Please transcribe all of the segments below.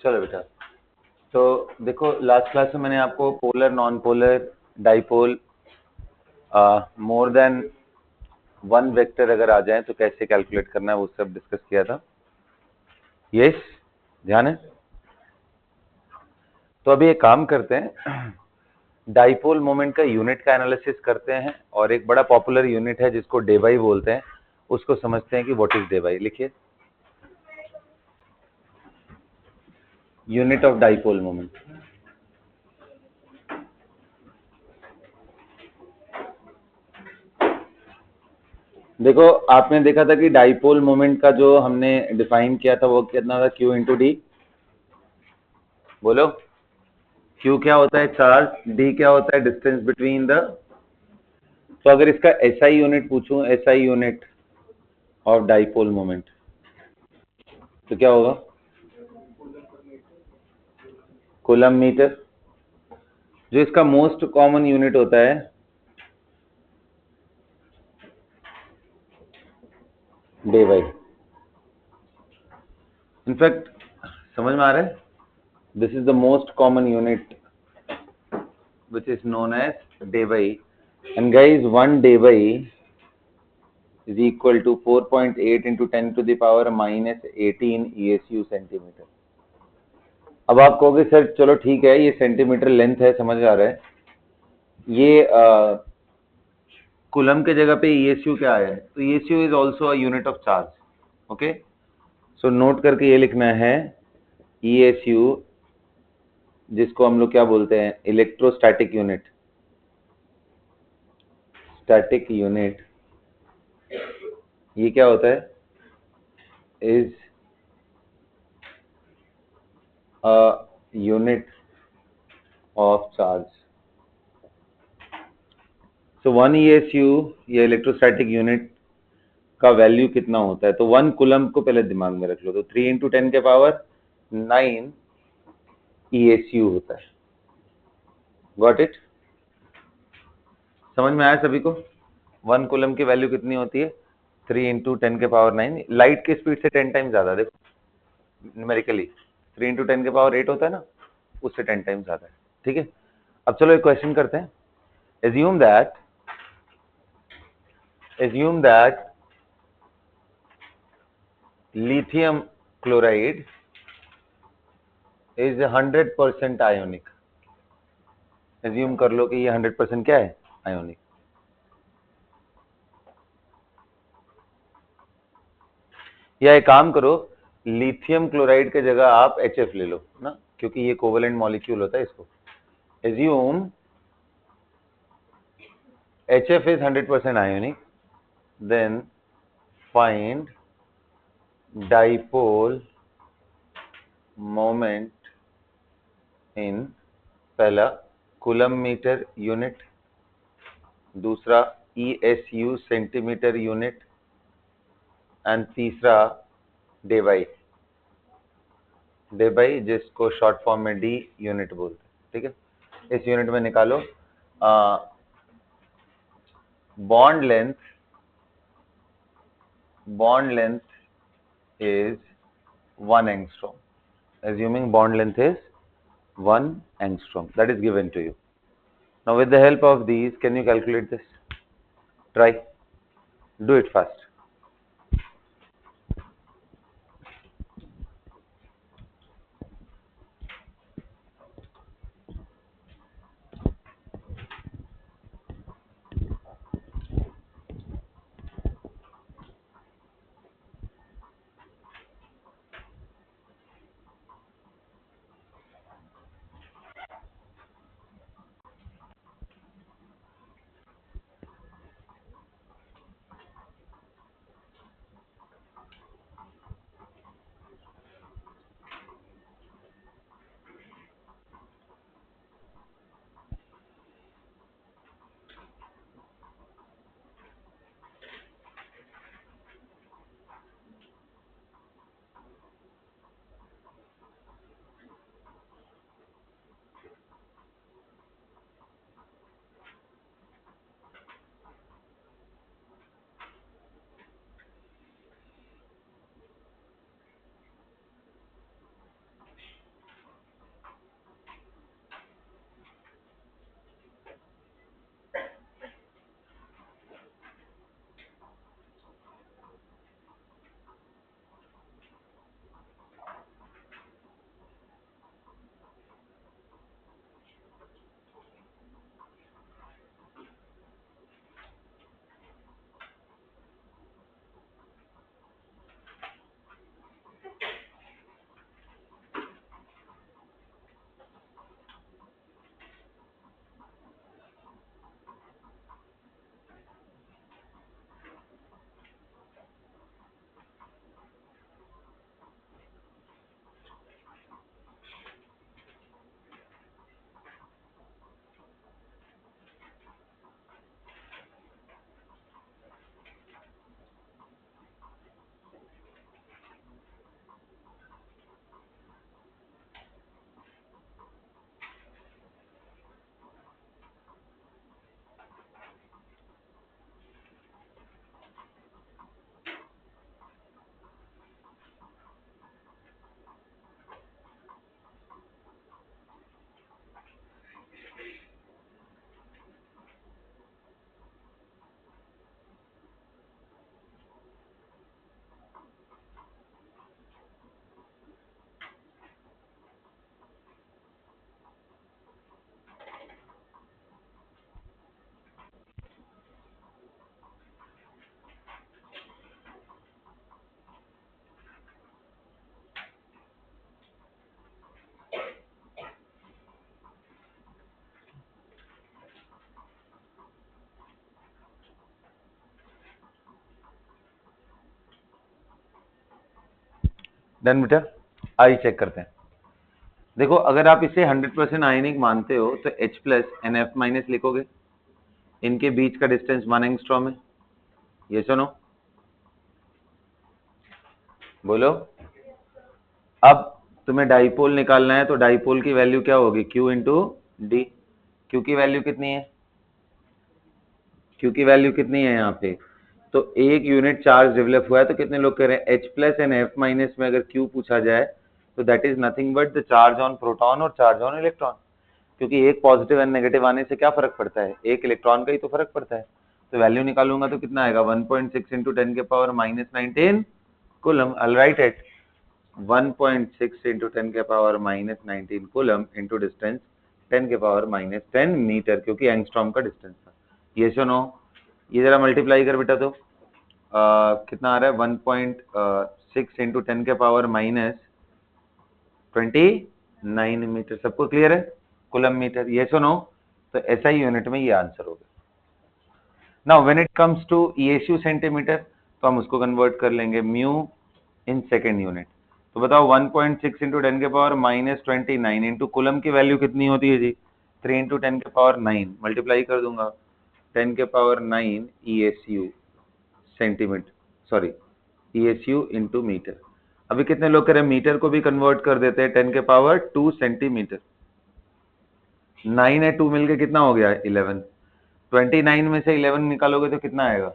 चलो बेटा, तो देखो लास्ट क्लास में मैंने आपको polar, non polar, dipole, more than one vector अगर आ जाए तो कैसे कैलकुलेट करना है वो सब डिस्कस किया था। यस, ध्यान है। तो अभी एक काम करते हैं, डाइपोल मोमेंट का यूनिट का एनालिसिस करते हैं, और एक बड़ा पॉपुलर यूनिट है जिसको डेबाई बोलते हैं, उसको समझते हैं कि व्हाट इज डेबाई। लिखिए, यूनिट ऑफ डाइपोल मोमेंट। देखो, आपने देखा था कि डाइपोल मोमेंट का जो हमने डिफाइन किया था वो कितना था, Q इंटू डी। बोलो, Q क्या होता है, चार्ज, D क्या होता है, डिस्टेंस बिटवीन द। तो अगर इसका SI यूनिट पूछूं, SI unit of dipole moment, तो क्या होगा, कूलम मीटर। जो इसका मोस्ट कॉमन यूनिट होता है, डेबाई। इनफैक्ट समझ में आ रहा है, this is the most common unit which is known as Debye. And guys, 1 Debye is equal to 4.8 into 10 to the power minus 18 ESU centimetre. अब आप कहोगे सर चलो ठीक है, ये सेंटीमीटर लेंथ है, समझ आ रहा है, ये कूलम के जगह पे ESU क्या है, तो ESU is also a unit of charge. Okay, so note करके ये लिखना है, ESU जिसको हम लोग क्या बोलते हैं, इलेक्ट्रोस्टैटिक यूनिट। स्टैटिक यूनिट ये क्या होता है, is a unit of charge. So 1 ESU ये इलेक्ट्रोस्टैटिक यूनिट का वैल्यू कितना होता है, तो 1 कूलम को पहले दिमाग में रख लो, तो 3 इंटू 10 के पावर 9 ESU होता है। Got it? समझ में आया सभी को? 1 कूलम की वैल्यू कितनी होती है, 3 इंटू 10 के पावर 9। लाइट की स्पीड से 10 टाइम ज्यादा, देखो न्यूमेरिकली 3 इंटू 10 के पावर 8 होता है ना, उससे 10 टाइम ज्यादा है। ठीक है, अब चलो एक क्वेश्चन करते हैं। Assume that lithium chloride is 100% ionic। Assume कर लो कि ये 100% क्या है, आयोनिक। या एक काम करो, लिथियम क्लोराइड के जगह आप HF ले लो ना, क्योंकि ये कोवेलेंट मॉलिक्यूल होता है इसको। Assume HF is 100% ionic, then find dipole moment in पहला कूलम मीटर यूनिट, दूसरा ESU सेंटीमीटर यूनिट, एंड तीसरा डेबाई। डेबाई जिसको शॉर्ट फॉर्म में D यूनिट बोलते हैं। ठीक है, इस यूनिट में निकालो bond length is 1 angstrom. Assuming bond length is 1 angstrom, that is given to you. Now with the help of these, can you calculate this? Try, do it fast. Done बेटा, I check करते हैं। देखो अगर आप इसे 100% आयनिक मानते हो तो H plus N F minus लिखोगे, इनके बीच का डिस्टेंस 1 एंगस्ट्रॉम है, ये सुनो, बोलो। अब तुम्हें डाइपोल निकालना है तो डाइपोल की वैल्यू क्या होगी, Q इंटू डी। क्यू की वैल्यू कितनी है, क्यू की वैल्यू कितनी है यहाँ पे, तो एक यूनिट चार्ज डेवलप हुआ है तो कितने लोग कह रहे हैं, H plus and F minus में अगर Q पूछा जाए तो that is nothing but the charge on proton और चार्ज ऑन इलेक्ट्रॉन। क्योंकि एक पॉजिटिव एंड नेगेटिव आने से क्या फर्क पड़ता है, एक इलेक्ट्रॉन का ही तो फर्क पड़ता है। तो वैल्यू निकालूंगा तो कितना आएगा, 1.6 इंटू 10 के power minus 19 coulomb. I right it 1.6 into 10 के power minus 19 coulomb into distance 10 के पावर माइनस 10 मीटर, क्योंकि एंगस्ट्रॉम का डिस्टेंस था। ये सुनो, ये जरा मल्टीप्लाई कर बेटा, तो कितना आ रहा है, 1.6 इंटू 10 के पावर माइनस 29 मीटर। सबको क्लियर है, कूलम मीटर। ये सुनो, तो ऐसा ही यूनिट में ये आंसर होगा। Now when it comes to ESU centimeter तो हम उसको कन्वर्ट कर लेंगे म्यू इन सेकेंड यूनिट। तो बताओ 1.6 इंटू 10 के पावर माइनस 29 इंटू कूलम की वैल्यू कितनी होती है जी, 3 इंटू 10 के पावर 9, मल्टीप्लाई कर दूंगा 10 के power 9 ESU centimeter, sorry ESU into meter. अभी कितने लोग कह रहे हैं मीटर को भी कन्वर्ट कर देते हैं, 10 के पावर 2 सेंटीमीटर। 9 है 2 मिलके कितना हो गया, 11। 29 में से 11 निकालोगे तो कितना आएगा,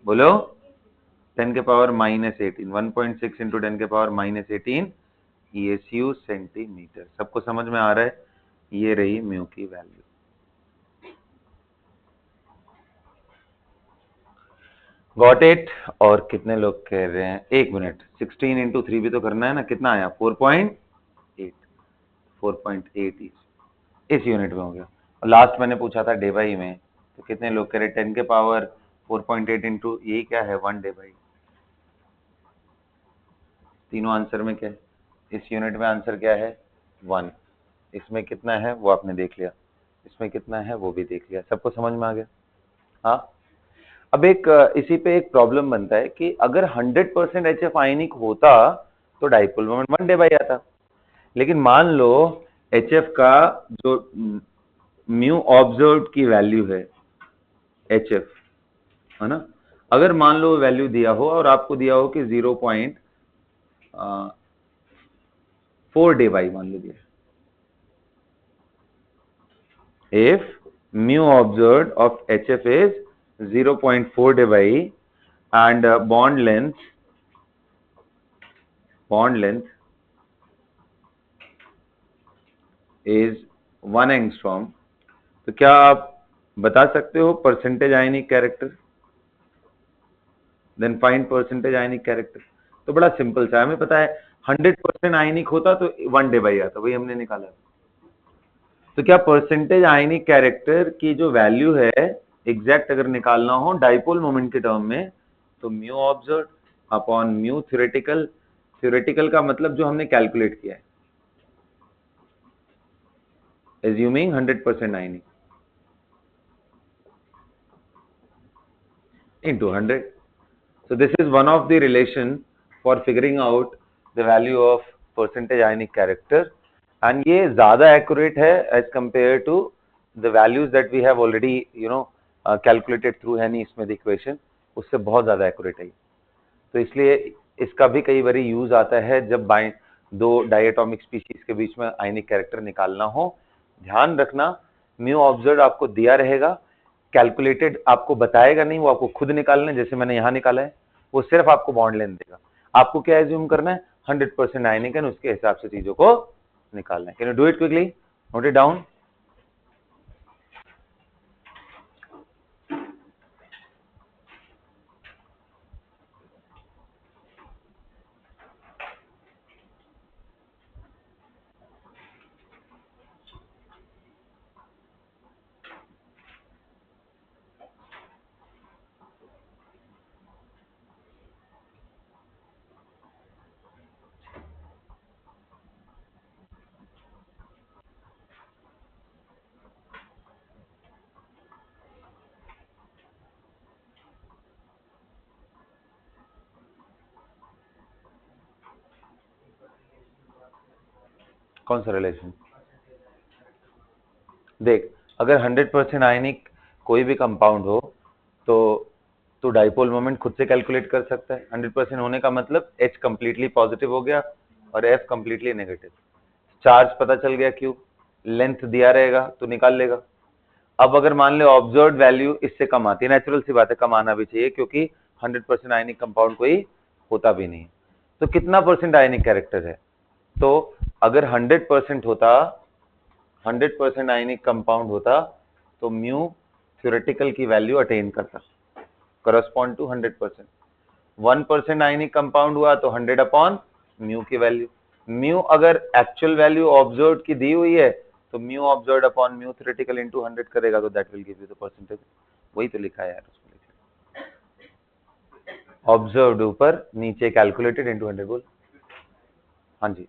बोलो, 10 के पावर माइनस 18, 1.6 इंटू 10 के पावर माइनस 18 ईएसयू सेंटीमीटर। सबको समझ में आ रहा है, ये रही म्यू की वैल्यू। Got it. और कितने लोग कह रहे हैं, एक मिनट, 16 इंटू 3 भी तो करना है ना, कितना आया 4.8, 4.8 इस यूनिट में हो गया। और लास्ट मैंने पूछा था डेबाई में, तो कितने लोग कह रहे 10 के पावर 4.8 इंटू यही क्या है 1 डेबाई। तीनों आंसर में क्या है, इस यूनिट में आंसर क्या है 1, इसमें कितना है वो आपने देख लिया, इसमें कितना है वो भी देख लिया। सबको समझ में आ गया। हाँ, अब एक इसी पे एक प्रॉब्लम बनता है कि अगर 100% एच एफ आयनिक होता तो डाइपोल मोमेंट 1 डेबाई आता, लेकिन मान लो एच एफ का जो म्यू ऑब्जर्व की वैल्यू है एच एफ, है ना, अगर मान लो वैल्यू दिया हो और आपको दिया हो कि 0.4 डेबाई मान लो दिया, if mu observed of HF is 0.4 debye and bond length is 1 angstrom, तो क्या आप बता सकते हो percentage ionic character, then find percentage ionic character. तो बड़ा सिंपल सा, हमें पता है 100% आयनिक होता तो 1 डेबाई आता, वही हमने निकाला। तो क्या परसेंटेज आयनिक कैरेक्टर की जो वैल्यू है एग्जैक्ट अगर निकालना हो डाइपोल मोमेंट के टर्म में, तो mu observe upon mu theoretical, theoretical का मतलब जो हमने कैलकुलेट किया है, assuming 100% ionic into 100. So this is one of the relation for figuring out the value of percentage ionic character, and ये ज़्यादा accurate है as compared to the values that we have already calculated through Henry-Smith equation, उससे बहुत ज़्यादा accurate है। तो इसलिए इसका भी कई बार यूज आता है जब दो डायटोमिक स्पीशीज के बीच में आयनिक कैरेक्टर निकालना हो। ध्यान रखना, म्यू ऑब्जर्व आपको दिया रहेगा, कैलकुलेटेड आपको बताएगा नहीं, वो आपको खुद निकालना है, जैसे मैंने यहाँ निकाला है, वो सिर्फ आपको बॉन्ड लेंथ देगा। आपको क्या एज्यूम करना है, 100% आयनिक है, उसके हिसाब से चीजों को निकालना है। Can you do it quickly, note it down. कौन सा रिलेशन? देख, अगर 100% आयनिक कोई भी कंपाउंड हो तो डाइपोल मोमेंट खुद से कैलकुलेट कर सकता है। 100% होने का मतलब H कंप्लीटली पॉजिटिव हो गया और F कंप्लीटली नेगेटिव। चार्ज पता चल गया Q, लेंथ दिया रहेगा तो निकाल लेगा। अब अगर मान लो ऑब्जर्व वैल्यू इससे कम आती है, नेचुरल सी बात है, कम आना भी चाहिए क्योंकि 100% आयनिक कंपाउंड कोई होता भी नहीं। तो कितना परसेंट आयनिक कैरेक्टर है? तो अगर 100% होता, 100% आयनिक कंपाउंड होता तो म्यू थ्योरेटिकल की वैल्यू अटेन करता, करस्पॉन्ड टू 100%। 1% आयनिक कंपाउंड हुआ तो 100 अपॉन म्यू की वैल्यू। म्यू अगर एक्चुअल वैल्यू ऑब्जर्व की दी हुई है तो mu observe upon mu theoretical into 100 करेगा तो that will give you the percentage. वही तो लिखा है यार उसमें, ऑब्जर्व्ड ऊपर, नीचे कैलकुलेटेड इनटू 100। बोल। हाँ जी,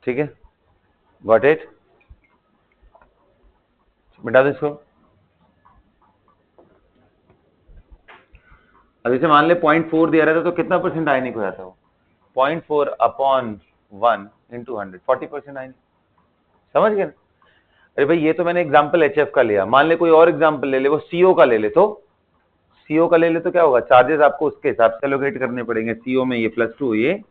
ठीक है, गॉट इट। मिटा दो इसको। अब इसे मान ले 0.4 दिया रहता तो कितना परसेंट आयनिक हो जाता? वो 0.4 अपॉन 1 इंटू 100, 40% आयनिक। समझ गए? अरे भाई ये तो मैंने एग्जांपल HF का लिया, मान ले कोई और एग्जांपल ले ले, वो CO का ले ले, तो CO का ले ले तो क्या होगा? चार्जेस आपको उसके हिसाब से एलोकेट करने पड़ेंगे। CO में ये +2, ये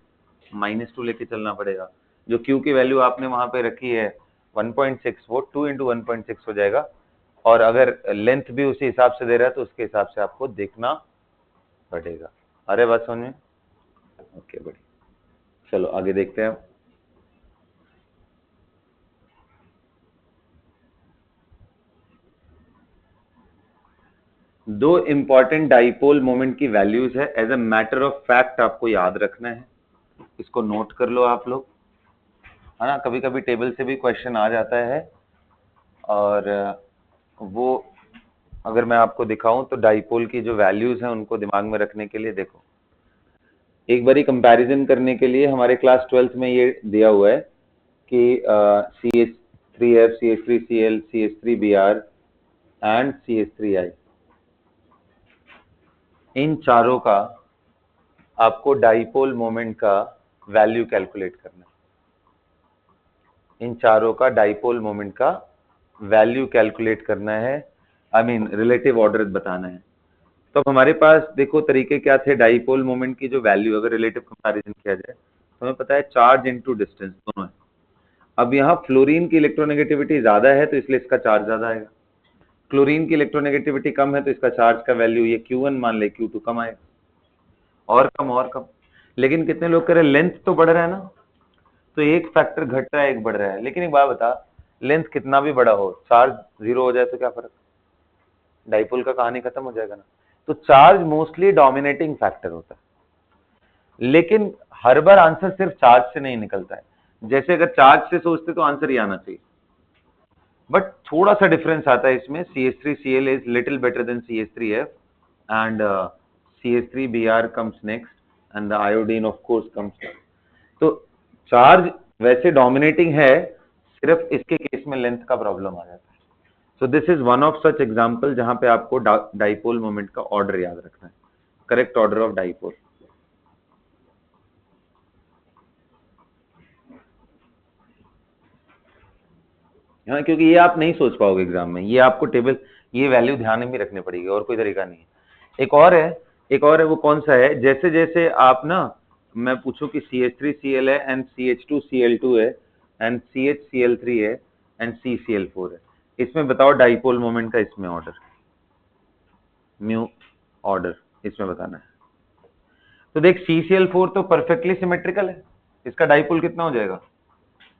-2 लेके चलना पड़ेगा। जो Q की वैल्यू आपने वहां पे रखी है 1.6, वो 2 इंटू 1.6 हो जाएगा। और अगर लेंथ भी उसी हिसाब से दे रहा है तो उसके हिसाब से आपको देखना पड़ेगा। अरे बात समझ में? ओके बढ़िया, चलो आगे देखते हैं। दो इंपॉर्टेंट डाइपोल मोमेंट की वैल्यूज है, as a matter of fact आपको याद रखना है, इसको नोट कर लो आप लोग, है ना। कभी कभी टेबल से भी क्वेश्चन आ जाता है और वो अगर मैं आपको दिखाऊं तो डाइपोल की जो वैल्यूज हैं उनको दिमाग में रखने के लिए देखो, एक बारी कंपैरिजन करने के लिए हमारे क्लास 12th में ये दिया हुआ है कि CH3F, CH3Cl, CH3Br and CH3I, इन चारों का आपको डाइपोल मोमेंट का वैल्यू कैलकुलेट करना है। इन चारों का डाइपोल मोमेंट का वैल्यू कैलकुलेट करना है, आई मीन रिलेटिव ऑर्डर बताना है। तो हमारे पास देखो तरीके क्या थे डाइपोल मोमेंट की जो वैल्यू, अगर रिलेटिव कंपैरिजन किया जाए तो हमें पता है चार्ज इनटू डिस्टेंस दोनों है। अब यहाँ फ्लोरीन की इलेक्ट्रोनेगेटिविटी ज्यादा है तो इसलिए इसका चार्ज ज्यादा आएगा, क्लोरीन की इलेक्ट्रोनेगेटिविटी कम है तो इसका चार्ज का वैल्यू ये Q1 मान ले Q2 कम आएगा, और कम। लेकिन कितने लोग कह रहे हैं लेंथ तो बढ़ रहा है ना, तो एक फैक्टर घट रहा है एक बढ़ रहा है। लेकिन एक बात बता, लेंथ कितना भी बड़ा हो, चार्ज 0 हो जाए तो क्या फर्क, डाइपोल का कहानी खत्म हो जाएगा ना। तो चार्ज मोस्टली डोमिनेटिंग फैक्टर होता है, लेकिन हर बार आंसर सिर्फ चार्ज से नहीं निकलता है। जैसे अगर चार्ज से सोचते तो आंसर ही आना चाहिए, बट थोड़ा सा डिफरेंस आता है इसमें। CH3Cl is little better than CH3F and CH3Br comes next and the iodine of course comes next। तो चार्ज वैसे डोमिनेटिंग है, सिर्फ इसके केस में लेंथ का प्रॉब्लम आ जाता है। So this is one of such example जहां पे आपको डाइपोल मोमेंट का ऑर्डर याद रखना है, करेक्ट ऑर्डर ऑफ डाइपोल। हाँ, क्योंकि ये आप नहीं सोच पाओगे एग्जाम में, ये आपको टेबल, ये वैल्यू ध्यान में रखनी पड़ेगी, और कोई तरीका नहीं है। एक और है, वो कौन सा है, जैसे जैसे आप ना, मैं पूछूं कि CH3Cl है एंड CH2Cl2 है एंड CHCl3 है एंड CCl4 है, इसमें बताओ डाइपोल मोमेंट का इसमें ऑर्डर, म्यू ऑर्डर इसमें बताना है। तो देख CCl4 तो परफेक्टली सिमेट्रिकल है, इसका डाइपोल कितना हो जाएगा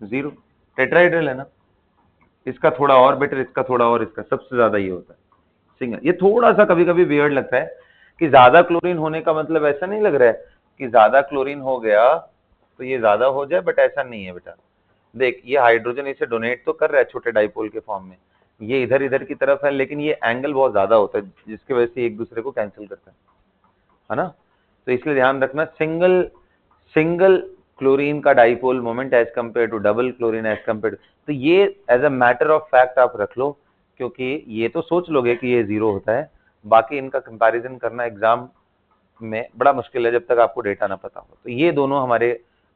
0, टेट्राहेड्रल है ना। इसका थोड़ा और बेटर, इसका थोड़ा और, इसका सबसे ज्यादा ये होता है सिंगल। ये थोड़ा सा कभी कभी वियर्ड लगता है कि ज्यादा क्लोरीन होने का मतलब ऐसा नहीं लग रहा है कि ज्यादा क्लोरीन हो गया तो ये ज्यादा हो जाए, बट ऐसा नहीं है बेटा। देख ये हाइड्रोजन इसे डोनेट तो कर रहा है छोटे डाइपोल के फॉर्म में, ये इधर इधर की तरफ है, लेकिन ये एंगल बहुत ज्यादा होता है जिसकी वजह से एक दूसरे को कैंसिल करता है ना। तो इसलिए ध्यान रखना, सिंगल क्लोरीन का dipole moment as compare to double chlorine as compare to, तो ये as a matter of fact आप रख लो, क्योंकि ये तो सोच लोगे कि ये 0 होता है, बाकी इनका कंपैरिजन करना एग्जाम में बड़ा मुश्किल है जब तक आपको डेटा ना पता हो। तो ये दोनों हमारे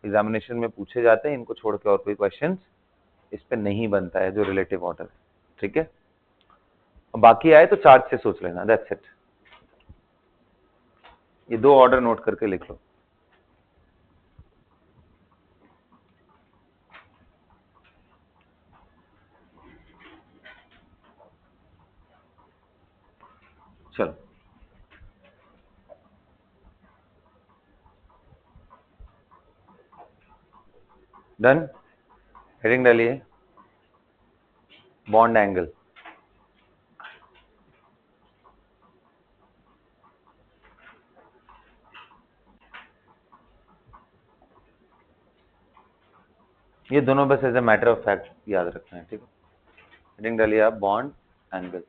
एग्जामिनेशन में पूछे जाते हैं, इनको छोड़ के और कोई क्वेश्चन इस पे नहीं बनता है जो रिलेटिव ऑर्डर है, ठीक है। बाकी आए तो चार्ट से सोच लेना, दैट्स इट। ये 2 ऑर्डर नोट करके लिख लो। चलो डन। हेडिंग डालिए, बॉन्ड एंगल। ये दोनों बस as a matter of fact याद रखना है, ठीक है। हेडिंग डालिए आप, बॉन्ड एंगल।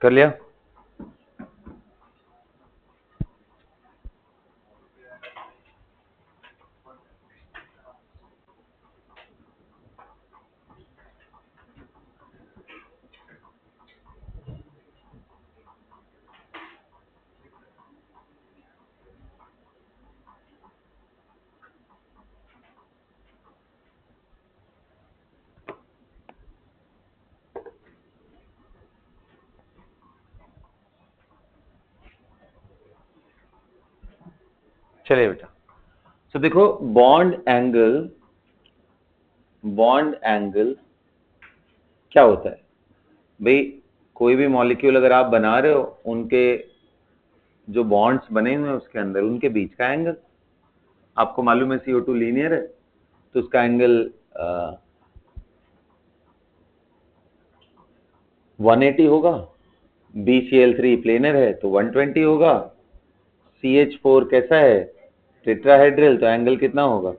कर लिया? चलिए बेटा, तो देखो बॉन्ड एंगल क्या होता है भाई? कोई भी मॉलिक्यूल अगर आप बना रहे हो, उनके जो बॉन्ड्स बने हुए हैं उसके अंदर, उनके बीच का एंगल। आपको मालूम है CO2 लीनियर है, तो उसका एंगल 180 होगा। BCl3 प्लेनर है तो 120 होगा। CH4 कैसा है? टेट्राहेड्रल, तो एंगल कितना होगा?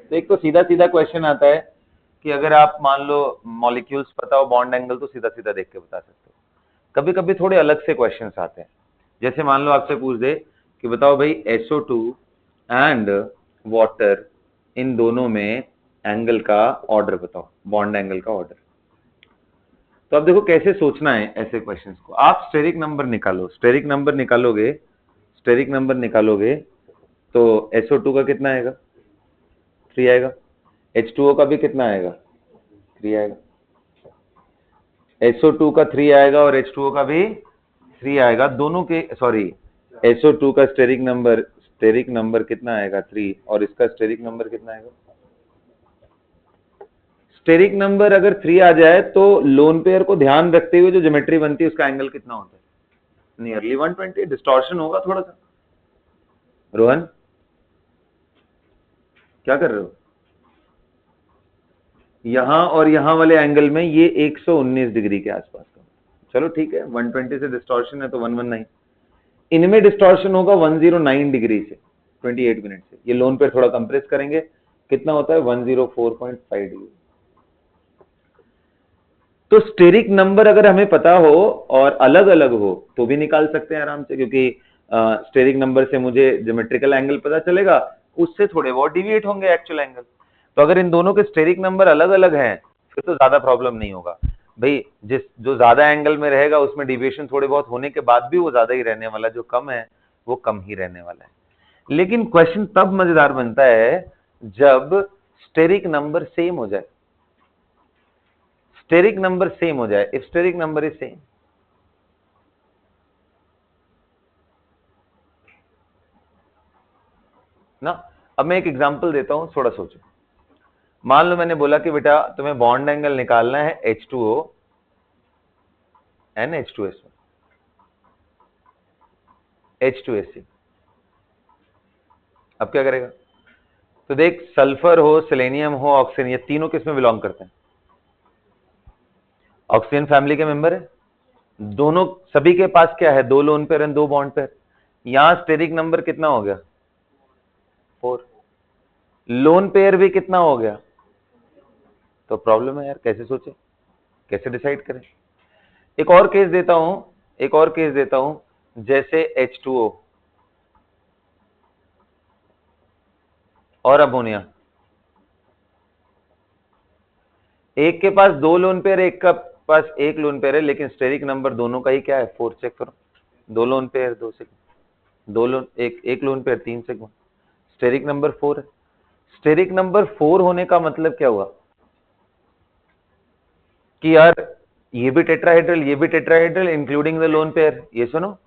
तो एक तो सीधा सीधा क्वेश्चन आता है कि अगर आप मान लो मॉलिक्यूल्स पता हो बॉन्ड एंगल, तो सीधा सीधा देख के बता सकते हो। कभी कभी थोड़े अलग से क्वेश्चंस आते हैं, जैसे मान लो आपसे पूछ दे कि बताओ भाई SO2 एंड वाटर, इन दोनों में एंगल का ऑर्डर बताओ, बॉन्ड एंगल का ऑर्डर। तो अब देखो कैसे सोचना है ऐसे क्वेश्चंस को। आप स्टेरिक नंबर निकालो, स्टेरिक नंबर निकालोगे तो SO2 का कितना आएगा? 3 आएगा। H2O का भी कितना आएगा? 3 आएगा। SO2 का 3 आएगा और H2O का भी 3 आएगा। दोनों के SO2 का स्टेरिक नंबर कितना आएगा? 3। और इसका स्टेरिक नंबर कितना आएगा? स्टेरिक नंबर अगर 3 आ जाए तो लोन पेयर को ध्यान रखते हुए जो ज्योमेट्री बनती है उसका एंगल कितना होता है? नियरली 120। डिस्टॉर्शन होगा थोड़ा सा। रोहन क्या कर रहे हो? यहां और यहां वाले एंगल में ये 119 डिग्री के आसपास का। चलो ठीक है, 120 से डिस्टॉर्शन है तो 119। इनमें डिस्टॉर्शन होगा 109 डिग्री से 28 मिनट से। ये लोन पे थोड़ा कंप्रेस करेंगे, कितना होता है? 104.5 डिग्री। तो स्टेरिक नंबर अगर हमें पता हो और अलग अलग हो तो भी निकाल सकते हैं आराम से, क्योंकि स्टेरिक नंबर से मुझे ज्योमेट्रिकल एंगल पता चलेगा, उससे थोड़े बहुत डिविएट होंगे एक्चुअल एंगल। तो अगर इन दोनों के स्टेरिक नंबर अलग अलग हैं फिर तो ज्यादा प्रॉब्लम नहीं होगा भाई। जो ज्यादा एंगल में रहेगा उसमें डिविएशन थोड़े बहुत होने के बाद भी वो ज्यादा ही रहने वाला, जो कम है वो कम ही रहने वाला है। लेकिन क्वेश्चन तब मजेदार बनता है जब स्टेरिक नंबर सेम हो जाए। स्टेरिक नंबर सेम हो जाए, if steric number is same, ना। अब मैं एक एग्जांपल देता हूं, थोड़ा सोचो। मान लो मैंने बोला कि बेटा तुम्हें बॉन्ड एंगल निकालना है H2O एंड H2SO, H2SC। अब क्या करेगा? तो देख, सल्फर हो, सेलेनियम हो, ऑक्सीजन, ये तीनों किस में बिलोंग करते हैं? ऑक्सीजन फैमिली के मेंबर है। दोनों, सभी के पास क्या है? 2 lone pair and 2 bond pair. यहां स्टेरिक नंबर कितना हो गया? 4। लोन पेयर भी कितना हो गया? तो प्रॉब्लम है यार, कैसे सोचे, कैसे डिसाइड करें? एक और केस देता हूं, एक और केस देता हूं, जैसे H2O और अमोनिया। एक के पास 2 लोन पेयर, एक का पास 1 लोन पेयर है, लेकिन स्टेरिक नंबर दोनों का ही क्या है? 4। चेक करो, 2 लोन पेयर 2 सिग्मा, 2 लोन, एक lone pair 3 sigma, steric number 4 है। स्टेरिक नंबर 4 होने का मतलब क्या हुआ? कि यार ये भी टेट्राहेड्रल, ये भी tetrahedral including the loan pair. ये सुनो,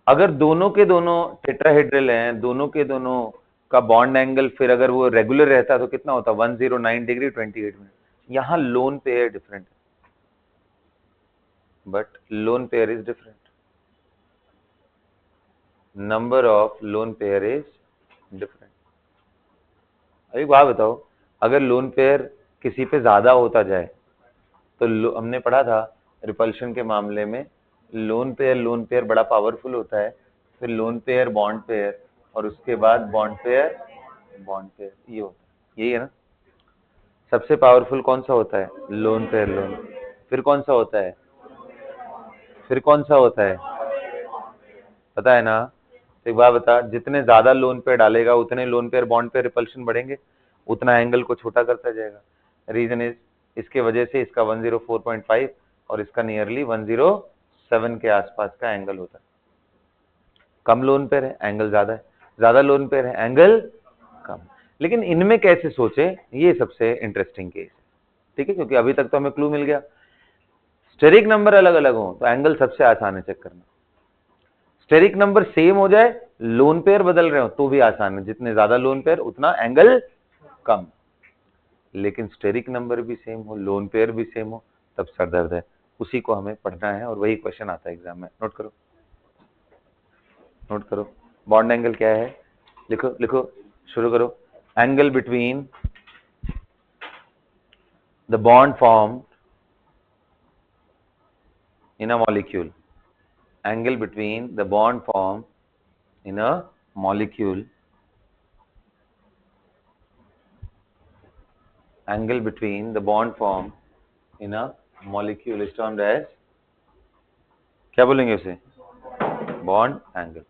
अगर दोनों के दोनों टेट्राहेड्रल हैं, दोनों के दोनों का बॉन्ड एंगल फिर अगर वो रेगुलर रहता तो कितना होता? 109 डिग्री 28 मिनट। यहां लोन पेयर डिफरेंट है, but lone pair is different, number of lone pair is different. अभी बात बताओ, अगर लोन पेयर किसी पे ज्यादा होता जाए तो हमने पढ़ा था रिपल्शन के मामले में, लोन पेयर बड़ा पावरफुल होता है, फिर लोन पेयर बॉन्ड पेयर, और उसके बाद बॉन्ड पेयर बॉन्ड पेयर, ये होता है, यही है ना। सबसे पावरफुल कौन सा होता है? Lone pair lone. फिर कौन सा होता है? फिर कौन सा होता है? पता है ना। तो एक बात बता, जितने ज्यादा लोन पेयर डालेगा उतने lone pair bond pair repulsion बढ़ेंगे, उतना एंगल को छोटा करता जाएगा। रीजन इज, इसके वजह से इसका 104.5 और इसका नियरली 107 के आसपास का एंगल होता है। कम लोन पेयर है, एंगल ज्यादा है, ज्यादा लोन पेयर है, एंगल कम। लेकिन इनमें कैसे सोचे, ये सबसे इंटरेस्टिंग केस है, ठीक है, क्योंकि अभी तक तो हमें क्लू मिल गया। स्टेरिक नंबर अलग अलग हो तो एंगल सबसे आसान है चेक करना। स्टेरिक नंबर सेम हो जाए, लोन पेयर बदल रहे हो तो भी आसान है, जितने ज्यादा लोन पेयर उतना एंगल कम। लेकिन स्टेरिक नंबर भी सेम हो, लोन पेयर भी सेम हो, तब सर दर्द है। उसी को हमें पढ़ना है और वही क्वेश्चन आता है एग्जाम में। नोट करो, नोट करो। बॉन्ड एंगल क्या है? लिखो लिखो, शुरू करो। Angle between the bond form in a molecule, angle between the bond formed in a molecule, angle between the bond formed in a molecule is termed as, क्या बोलेंगे उसे? Bond angle.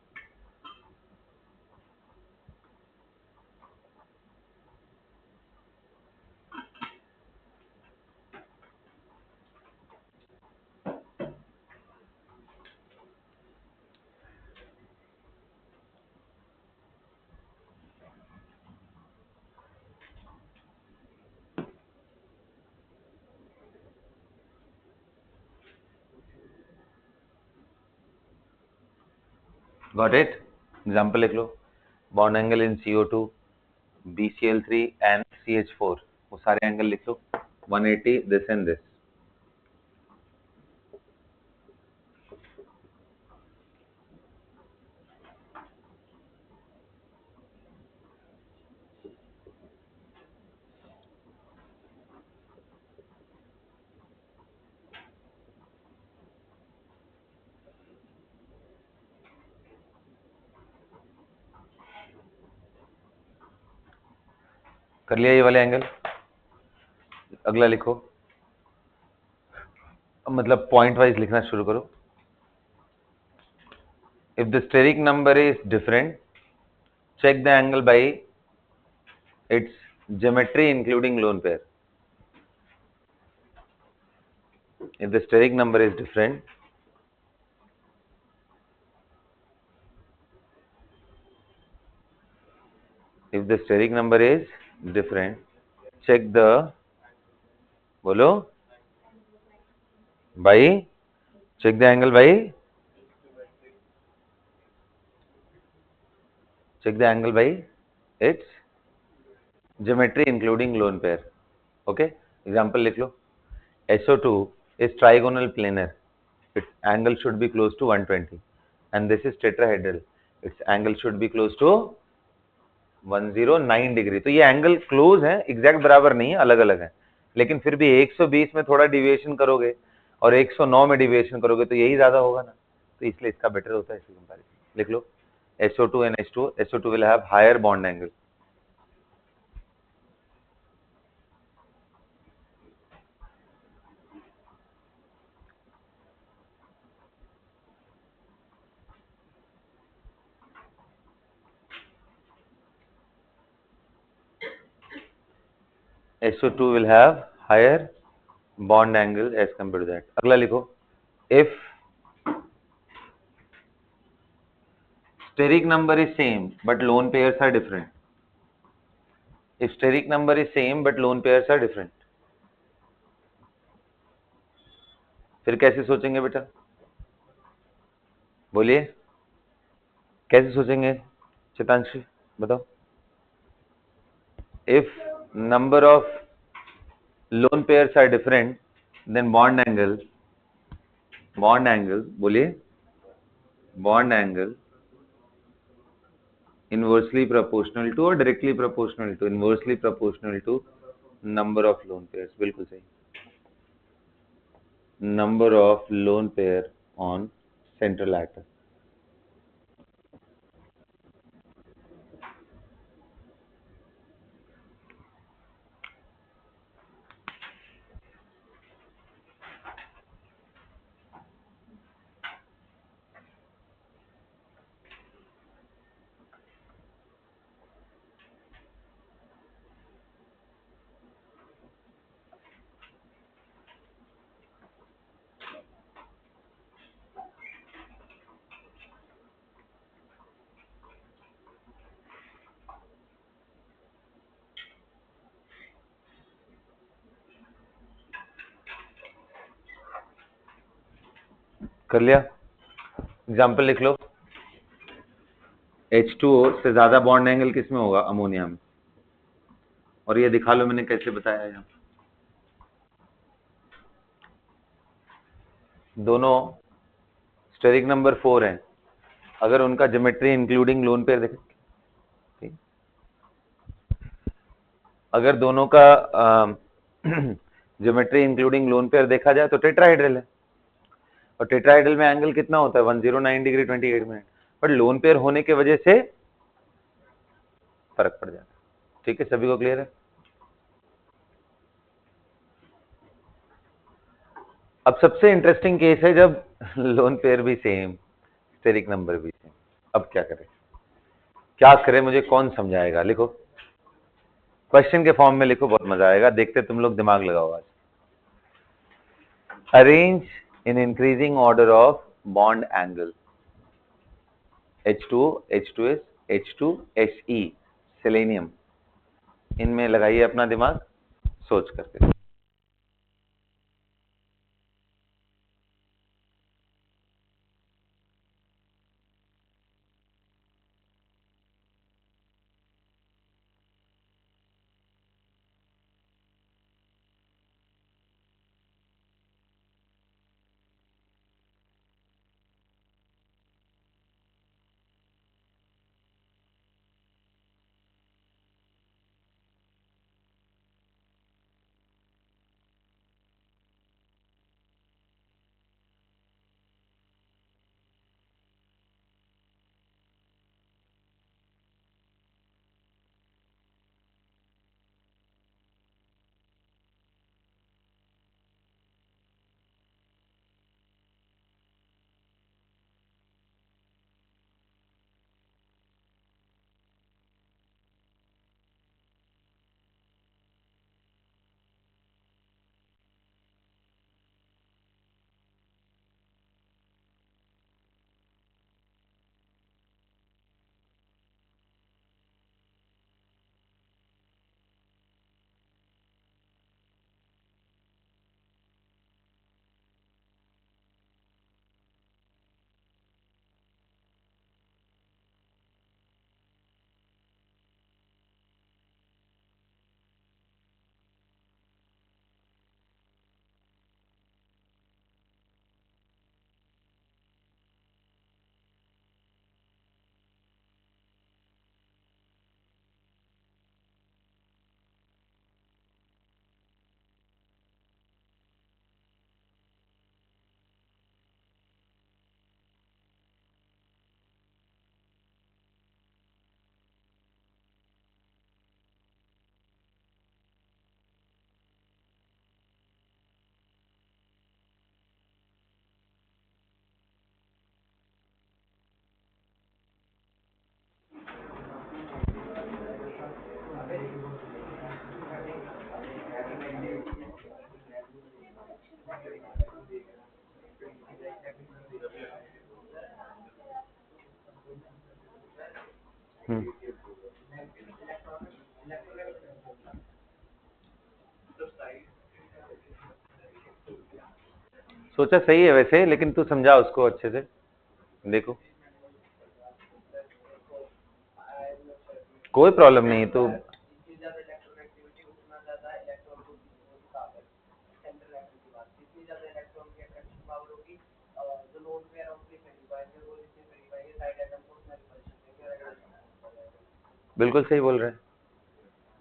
Got it? Example लिख लो। Bond angle in CO2, BCl3 and CH4, वो सारे angle लिख लो, 180 this and this. कर लिया ये वाले एंगल। अगला लिखो, मतलब पॉइंट वाइज लिखना शुरू करो। If the steric number is different, check the angle by its geometry including lone pair. If the steric number is different, if the steric number is different, check the, बोलो, by, check the angle by, check the angle by its geometry including lone pair. Okay, example लिख लो. SO2 is trigonal planar. Its angle should be close to 120, and this is tetrahedral. Its angle should be close to 109 degree. तो ये angle close है, exact बराबर नहीं है, अलग अलग है, लेकिन फिर भी 120 में थोड़ा डिविएशन करोगे और 109 में डिविएशन करोगे तो यही ज्यादा होगा ना, तो इसलिए इसका बेटर होता है इसी कंपैरिजन. लिख लो SO2 and H2. SO2 will have higher bond angle. SO2 will have higher bond angle as compared to that. अगला लिखो, if steric number is same but lone pairs are different. If steric number is same but lone pairs are different, फिर कैसे सोचेंगे बेटा, बोलिए कैसे सोचेंगे, चितांशी बताओ. If number of lone pairs are different, then bond angle बोलिए, bond angle inversely proportional to or directly proportional to, inversely proportional to number of lone pairs. बिल्कुल सही. Number of lone pair on central atom. कर लिया. Example लिख लो. H2O से ज्यादा bond angle किसमें होगा, अमोनिया में, और ये दिखा लो मैंने कैसे बताया यहाँ. दोनों स्टेरिक नंबर 4 है, अगर उनका ज्योमेट्री इंक्लूडिंग लोन पेयर देखें, अगर दोनों का ज्योमेट्री इंक्लूडिंग लोन पेयर देखा जाए तो टेट्राहेड्रल है, और टेट्राहेड्रल में एंगल कितना होता है 109 डिग्री 28 मिनट, पर लोन पेयर होने की वजह से फर्क पड़ जाता है. ठीक है, सभी को क्लियर है. अब सबसे इंटरेस्टिंग केस है जब लोन पेयर भी सेम, स्टेरिक नंबर भी सेम. अब क्या करें, क्या करें, मुझे कौन समझाएगा. लिखो, क्वेश्चन के फॉर्म में लिखो, बहुत मजा आएगा, देखते तुम लोग दिमाग लगाओ आज. Arrange in increasing order of bond angle H2O, H2S, H2He, selenium, इनमें लगाइए अपना दिमाग सोच करके. हम्म, सोचा सही है वैसे, लेकिन तू समझा उसको अच्छे से। देखो कोई प्रॉब्लम नहीं तो। बिल्कुल सही बोल रहा है,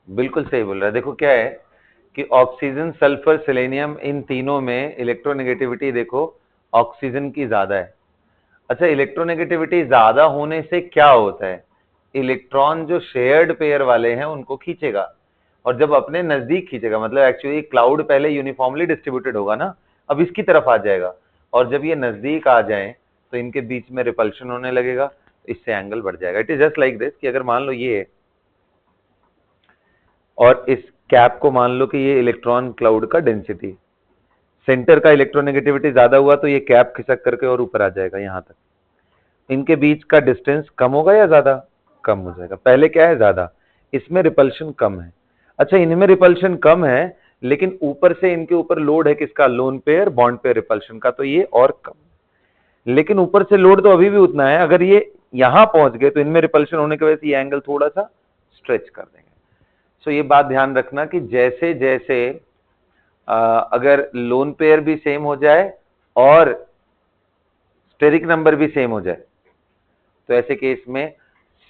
बिल्कुल सही बोल रहा है। देखो क्या है कि ऑक्सीजन, सल्फर, सेलेनियम, इन तीनों में इलेक्ट्रोनेगेटिविटी देखो ऑक्सीजन की ज्यादा है। अच्छा, इलेक्ट्रोनेगेटिविटी ज्यादा होने से क्या होता है, इलेक्ट्रॉन जो शेयर्ड पेयर वाले हैं उनको खींचेगा, और जब अपने नजदीक खींचेगा, मतलब एक्चुअली क्लाउड पहले यूनिफॉर्मली डिस्ट्रीब्यूटेड होगा ना, अब इसकी तरफ आ जाएगा, और जब ये नजदीक आ जाए तो इनके बीच में रिपल्शन होने लगेगा, इससे एंगल बढ़ जाएगा। It is just like this कि अगर मान लो ये है, और इस कैप को मान लो कि ये इलेक्ट्रॉन क्लाउड का डेंसिटी, सेंटर का इलेक्ट्रोनेगेटिविटी ज्यादा हुआ तो ये कैप खिसक करके और ऊपर आ जाएगा यहां तक। इनके बीच का डिस्टेंस कम होगा या ज्यादा, कम हो जाएगा। पहले क्या है, ज्यादा, इसमें रिपल्शन कम है। अच्छा, इनमें रिपल्शन कम है, लेकिन ऊपर से इनके ऊपर लोड है किसका, lone pair bond pair repulsion का, तो ये और कम। लेकिन ऊपर से लोड तो अभी भी उतना है, अगर ये यहां पहुंच गए तो इनमें रिपल्शन होने की वजह से ये एंगल थोड़ा सा स्ट्रेच कर देंगे। सो ये बात ध्यान रखना कि जैसे जैसे अगर लोन पेयर भी सेम हो जाए और स्टेरिक नंबर भी सेम हो जाए, तो ऐसे केस में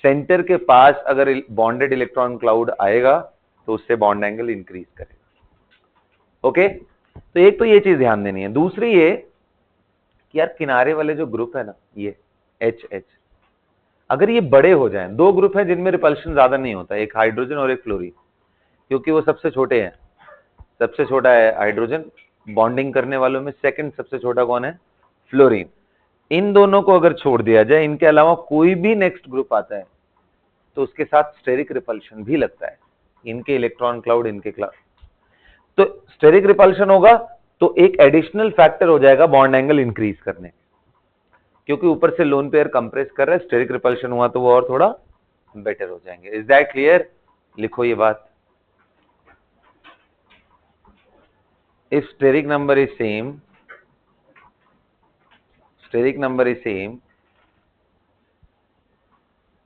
सेंटर के पास अगर बॉन्डेड इलेक्ट्रॉन क्लाउड आएगा तो उससे बॉन्ड एंगल इंक्रीज करेगा। ओके, तो एक तो ये चीज ध्यान देनी है। दूसरी ये कि यार किनारे वाले जो ग्रुप है ना, ये एच एच, अगर ये बड़े हो जाएं, दो ग्रुप हैं जिनमें रिपल्शन ज्यादा नहीं होता, एक हाइड्रोजन और एक फ्लोरीन, क्योंकि वो सबसे छोटे हैं। सबसे छोटा है हाइड्रोजन, बॉन्डिंग करने वालों में सेकंड सबसे छोटा कौन है, फ्लोरीन। इन दोनों को अगर छोड़ दिया जाए, इनके अलावा कोई भी नेक्स्ट ग्रुप आता है तो उसके साथ स्टेरिक रिपल्शन भी लगता है, इनके इलेक्ट्रॉन क्लाउड, इनके क्लाउड, तो स्टेरिक रिपल्शन होगा तो एक एडिशनल फैक्टर हो जाएगा बॉन्ड एंगल इंक्रीज करने, क्योंकि ऊपर से लोन पेयर कंप्रेस कर रहा है, स्टेरिक रिपल्शन हुआ तो वो और थोड़ा बेटर हो जाएंगे। Is that clear? लिखो ये बात। If steric number is same, steric number is same,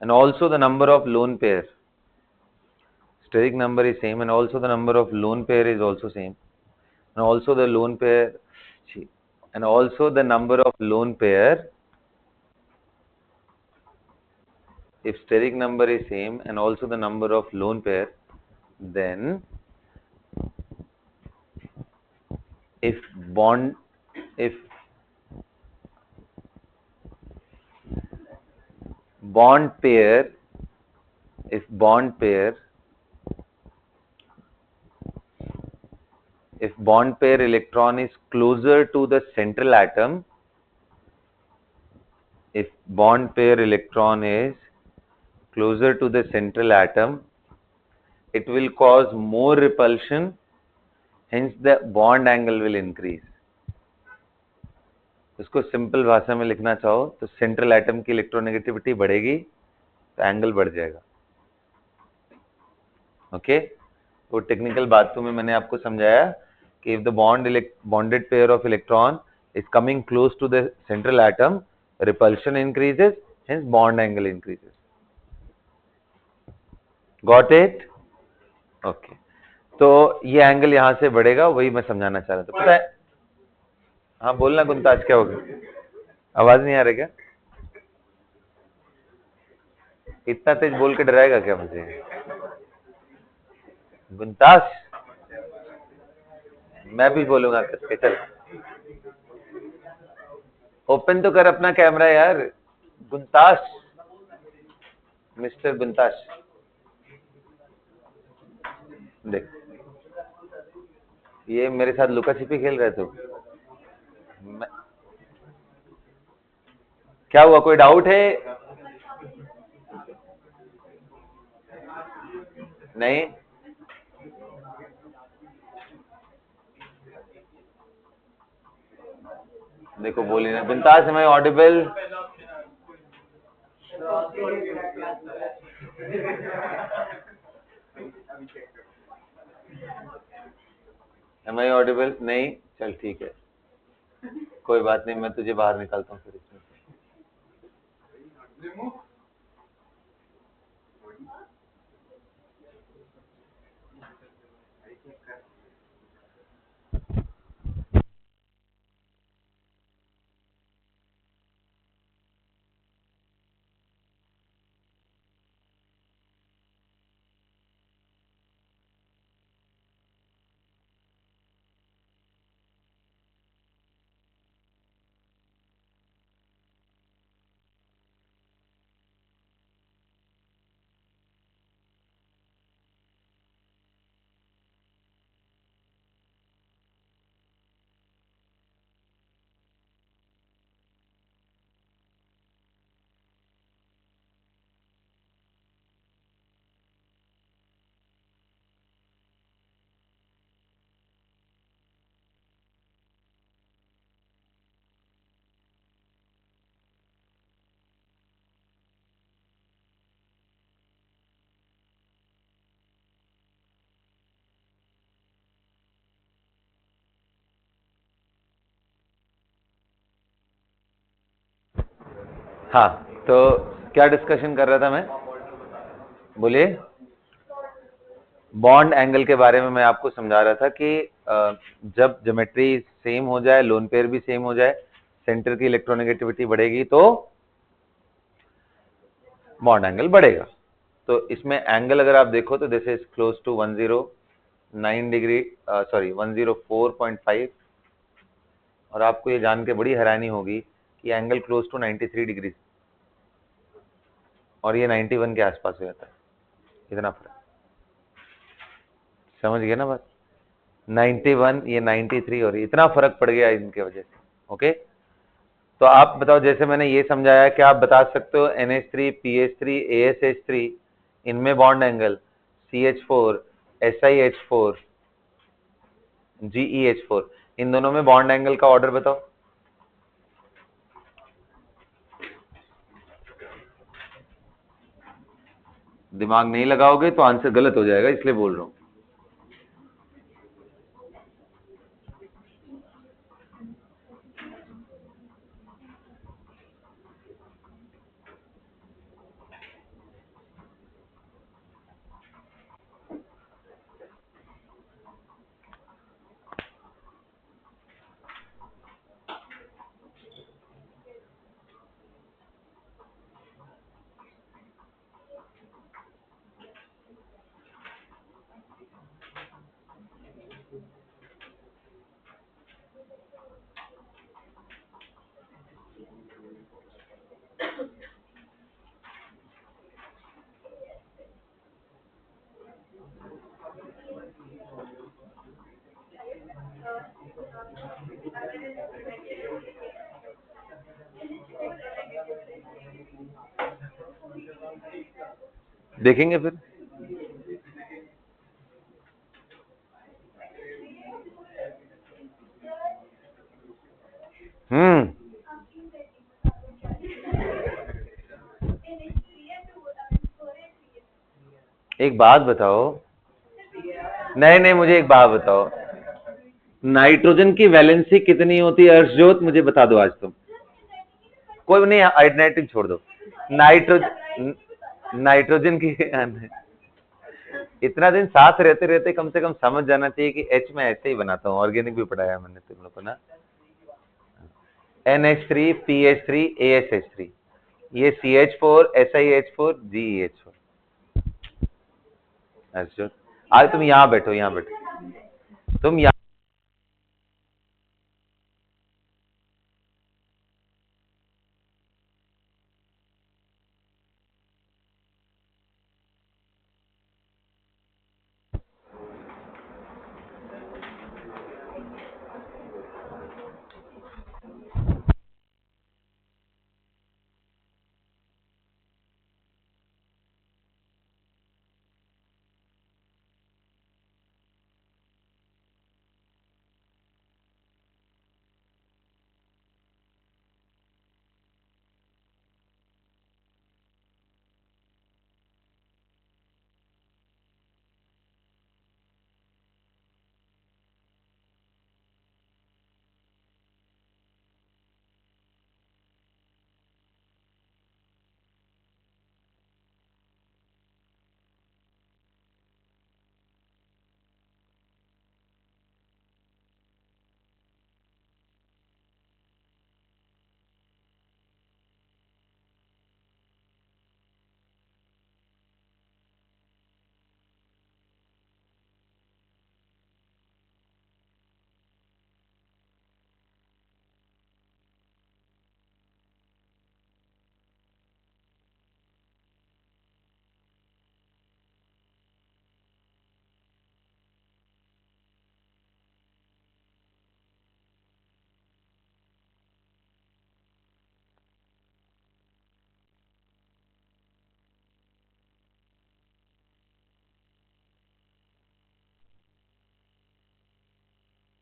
and also the number of lone pair, steric number is same, and also the number of lone pair is also same, and also the lone pair, and also the number of lone pair, if steric number is same and also the number of lone pair, then if bond, if bond pair, if bond pair, if bond pair electron is closer to the central atom, if bond pair electron is closer to the central atom, it will cause more repulsion, hence the bond angle will increase. इसको simple भाषा में लिखना चाहो तो central atom की electronegativity बढ़ेगी तो angle बढ़ जाएगा। ओके, तो टेक्निकल बातों में मैंने आपको समझाया कि if the bonded pair of electron is coming close to the central atom, repulsion increases, hence bond angle increases. Got it? Okay, तो ये एंगल यहां से बढ़ेगा, वही मैं समझाना चाह रहा था। पता है, हाँ बोलना गुंताज, क्या हो गया, आवाज नहीं आ रही क्या? इतना तेज बोल के डराएगा क्या मुझे गुंताश? मैं भी बोलूंगा करके, चल ओपन तो कर अपना कैमरा यार गुंताश, मिस्टर गुंताश। देख, ये मेरे साथ लुका छिपी खेल रहे थे। क्या हुआ, कोई डाउट है? नहीं, देखो बोली ना गुंताश, मैं ऑडिबल? Am I audible? नहीं, चल ठीक है, कोई बात नहीं, मैं तुझे बाहर निकालता हूँ फिर इसमें। हाँ, तो क्या डिस्कशन कर रहा था मैं, बोलिए। बॉन्ड एंगल के बारे में मैं आपको समझा रहा था कि जब ज्योमेट्री सेम हो जाए, लोन पेयर भी सेम हो जाए, सेंटर की इलेक्ट्रोनेगेटिविटी बढ़ेगी तो बॉन्ड एंगल बढ़ेगा। तो इसमें एंगल अगर आप देखो तो this is close to 109 degree, sorry 104.5, और आपको ये जान के बड़ी हैरानी होगी कि एंगल क्लोज टू 93 डिग्री, और ये 91 के आसपास हो जाता है, इतना फर्क, समझ गए ना बात। 91, ये 93, और इतना फर्क पड़ गया इनके वजह से। ओके, तो आप बताओ, जैसे मैंने ये समझाया कि आप बता सकते हो NH3, PH3, ASH3, इनमें bond angle CH4, SiH4, GeH4, इन दोनों में बॉन्ड एंगल का ऑर्डर बताओ। दिमाग नहीं लगाओगे तो आंसर गलत हो जाएगा, इसलिए बोल रहा हूं। देखेंगे फिर। एक बात बताओ, नहीं नहीं, मुझे एक बात बताओ, नाइट्रोजन की वैलेंसी कितनी होती है अर्शजोत, मुझे बता दो आज तुम। कोई नहीं, आइडेंटिटी छोड़ दो। नाइट्रोजन की इतना दिन साथ रहते रहते कम से कम समझ जाना चाहिए कि H में ऐसे ही बनाता हूँ, ऑर्गेनिक भी पढ़ाया मैंने तुम लोग को ना। NH3, PH3, ASH3, ये CH4, SiH4, GeH4। अर्शजोत, आज तुम यहाँ बैठो, यहाँ बैठो तुम यहाँ।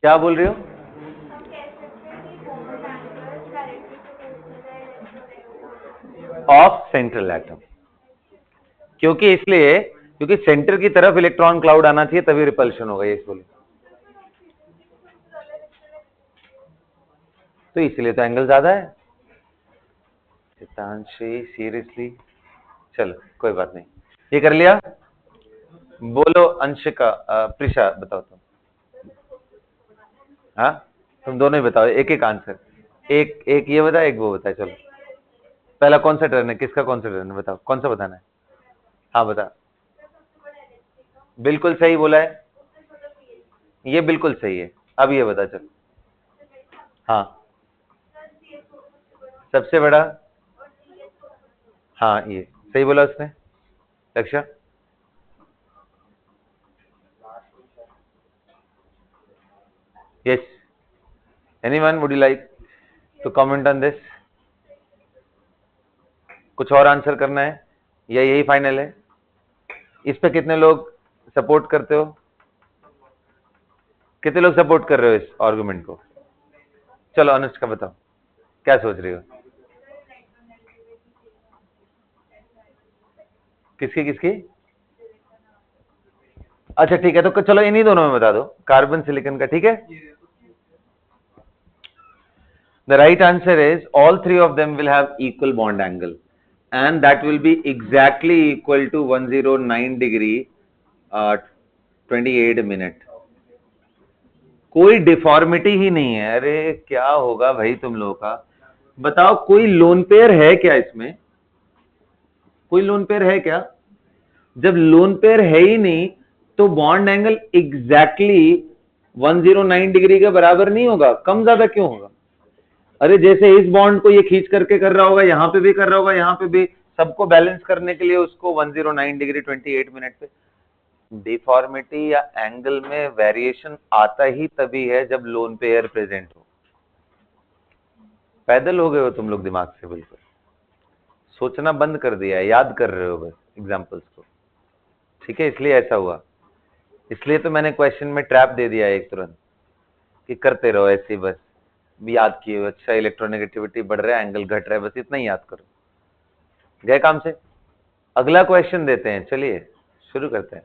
क्या बोल रही हो? ऑफ सेंट्रल एटम, क्योंकि इसलिए क्योंकि सेंटर की तरफ इलेक्ट्रॉन क्लाउड आना चाहिए तभी रिपल्शन होगा, ये बोले तो इसलिए तो एंगल ज्यादा है। चितांशी सीरियसली, चलो कोई बात नहीं, ये कर लिया। बोलो अंशिका, प्रिशा बताओ तुम। हाँ तुम दोनों ही बताओ, एक एक आंसर, एक एक ये बताए एक वो बताए। चलो पहला कौन सा टर्न है, किसका कौन सा टर्न है, बताओ कौन सा बताना है। हाँ बता, बिल्कुल सही बोला है, ये बिल्कुल सही है। अब ये बता चल। हाँ सबसे बड़ा, हाँ ये सही बोला उसने। Lakshya, yes, anyone would you like to comment on this? कुछ और आंसर करना है या यही फाइनल है? इस पे कितने लोग सपोर्ट करते हो? कितने लोग सपोर्ट कर रहे हो इस आर्गुमेंट को? चलो अनुष्का बताओ, क्या सोच रही हो? किसकी किसकी? अच्छा ठीक है, तो चलो इन्हीं दोनों में बता दो, कार्बन सिलिकॉन का, ठीक है। The right answer is all three of them will have equal bond angle, and that will be exactly equal to 109 degree 28 minute. कोई डिफॉर्मिटी ही नहीं है। अरे क्या होगा भाई तुम लोगों का, बताओ कोई लोन पेयर है क्या इसमें? कोई लोन पेयर है क्या? जब लोन पेयर है ही नहीं तो बॉन्ड एंगल एग्जैक्टली 109 डिग्री के बराबर नहीं होगा, कम ज्यादा क्यों होगा? अरे जैसे इस बॉन्ड को ये खींच करके कर रहा होगा, यहां पे भी कर रहा होगा, यहां पे भी, सबको बैलेंस करने के लिए उसको 109 डिग्री 28 मिनट पे। डिफॉर्मिटी या एंगल में वेरिएशन आता ही तभी है जब लोन पेयर प्रेजेंट हो। पैदल हो गए हो तुम लोग दिमाग से, बिल्कुल सोचना बंद कर दिया है, याद कर रहे हो बस एग्जांपल्स को, ठीक है, इसलिए ऐसा हुआ। इसलिए तो मैंने क्वेश्चन में ट्रैप दे दिया एक तुरंत कि करते रहो ऐसे ही, बस याद किए, अच्छा इलेक्ट्रोनेगेटिविटी बढ़ रहा है, एंगल घट रहा है, बस इतना ही याद करो, गए काम से। अगला क्वेश्चन देते हैं, चलिए शुरू करते हैं।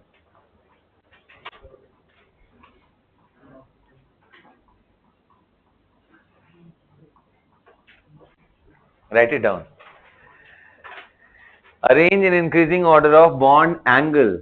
Right it down. Arrange in increasing order of bond angle.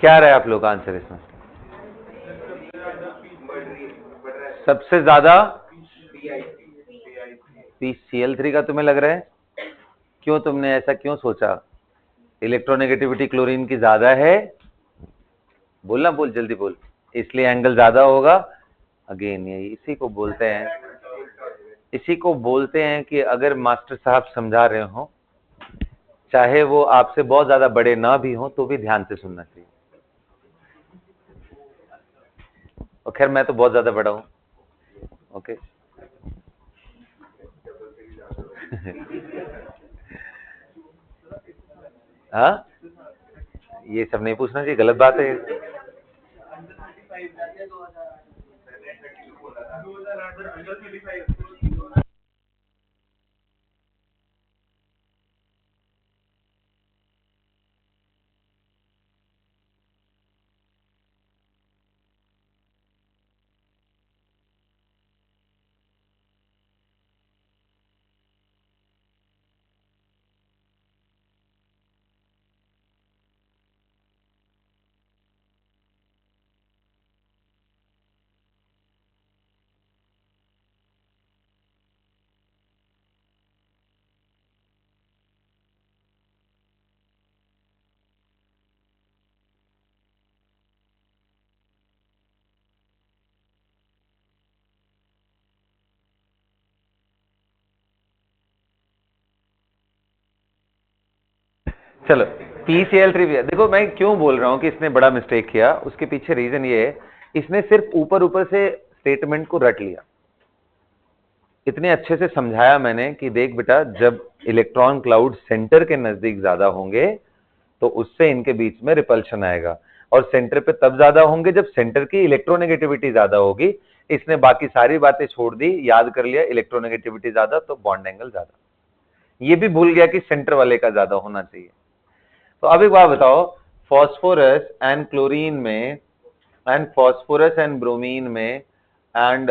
क्या रहा है आप लोग का आंसर इसमें? सबसे ज्यादा PCl3 का तुम्हें लग रहा है? क्यों, तुमने ऐसा क्यों सोचा? इलेक्ट्रोनेगेटिविटी क्लोरीन की ज्यादा है, बोलना, बोल जल्दी बोल, इसलिए एंगल ज्यादा होगा। अगेन ये इसी को बोलते हैं, इसी को बोलते हैं कि अगर मास्टर साहब समझा रहे हो, चाहे वो आपसे बहुत ज्यादा बड़े ना भी हो, तो भी ध्यान से सुनना चाहिए। और खैर मैं तो बहुत ज्यादा बड़ा हूं, ओके। हाँ, ये सब नहीं पूछना चाहिए, गलत बात है। चलो, PCl3 भी है। देखो मैं क्यों बोल रहा हूं कि इसने बड़ा मिस्टेक किया, उसके पीछे रीजन ये है, इसने सिर्फ ऊपर ऊपर से स्टेटमेंट को रट लिया। इतने अच्छे से समझाया मैंने कि देख बेटा, जब इलेक्ट्रॉन क्लाउड सेंटर के नजदीक ज्यादा होंगे तो उससे इनके बीच में रिपल्शन आएगा, और सेंटर पे तब ज्यादा होंगे जब सेंटर की इलेक्ट्रोनेगेटिविटी ज्यादा होगी। इसने बाकी सारी बातें छोड़ दी, याद कर लिया इलेक्ट्रोनेगेटिविटी ज्यादा तो बॉन्ड एंगल ज्यादा, ये भी भूल गया कि सेंटर वाले का ज्यादा होना चाहिए। तो अब एक बात बताओ, फॉस्फोरस एंड क्लोरीन में, एंड फॉस्फोरस एंड ब्रोमीन में, एंड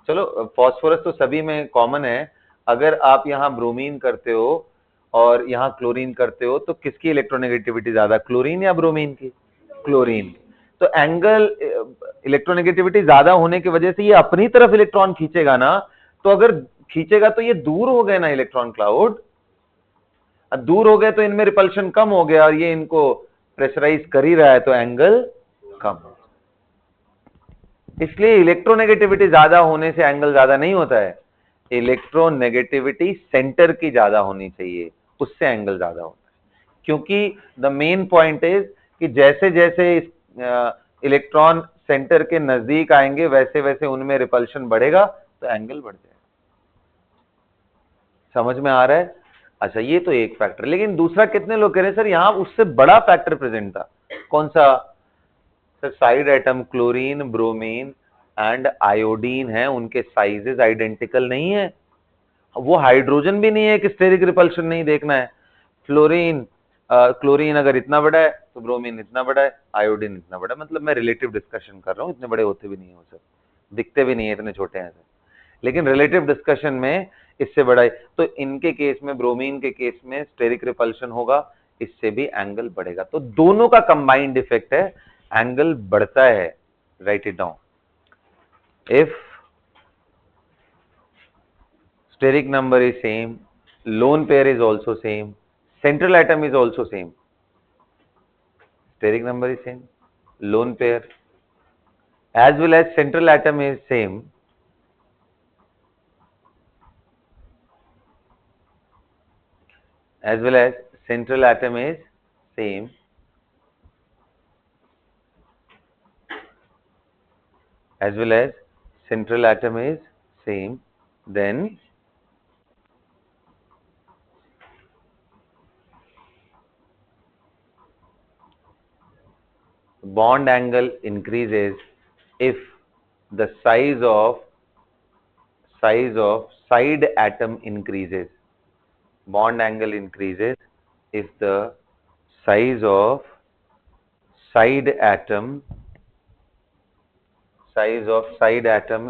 चलो फॉस्फोरस तो सभी में कॉमन है, अगर आप यहाँ ब्रोमीन करते हो और यहाँ क्लोरीन करते हो तो किसकी इलेक्ट्रोनेगेटिविटी ज्यादा, क्लोरीन या ब्रोमीन की? क्लोरीन। तो एंगल इलेक्ट्रोनेगेटिविटी ज्यादा होने की वजह से ये अपनी तरफ इलेक्ट्रॉन खींचेगा ना, तो अगर खींचेगा तो ये दूर हो गए ना इलेक्ट्रॉन क्लाउड, दूर हो गए तो इनमें रिपल्शन कम हो गया, और ये इनको प्रेशराइज कर ही रहा है, तो एंगल कम। इसलिए इलेक्ट्रोनेगेटिविटी ज्यादा होने से एंगल ज्यादा नहीं होता है, इलेक्ट्रोनेगेटिविटी सेंटर की ज्यादा होनी चाहिए, उससे एंगल ज्यादा होता है। क्योंकि द मेन पॉइंट इज कि जैसे जैसे इलेक्ट्रॉन सेंटर के नजदीक आएंगे वैसे वैसे उनमें रिपल्शन बढ़ेगा, तो एंगल बढ़ जाएगा। समझ में आ रहा है? अच्छा, ये तो एक फैक्टर, लेकिन दूसरा कितने लोग कह रहे हैं सर यहां उससे बड़ा फैक्टर प्रेजेंट था, कौन सा? Sir side atom chlorine, bromine and iodine है, उनके साइजेस आइडेंटिकल नहीं है, वो हाइड्रोजन भी नहीं है कि स्टेरिक रिपल्शन नहीं देखना है। फ्लोरीन क्लोरीन अगर इतना बड़ा है तो ब्रोमीन इतना बड़ा है, आयोडीन इतना बड़ा है, मतलब मैं रिलेटिव डिस्कशन कर रहा हूँ, इतने बड़े होते भी नहीं है वो सब, दिखते भी नहीं है, इतने छोटे हैं, लेकिन रिलेटिव डिस्कशन में इससे बड़ा है। तो इनके केस में, ब्रोमीन के केस में स्टेरिक रिपल्शन होगा, इससे भी एंगल बढ़ेगा, तो दोनों का कंबाइंड इफेक्ट है, एंगल बढ़ता है। Right it down, if steric number is same, lone pair is also same, central atom is also same, steric number is same, lone pair as well as central atom is same, as well as central atom is same, as well as central atom is same, then bond angle increases if the size of side atom increases. Bond angle increases if the size of side atom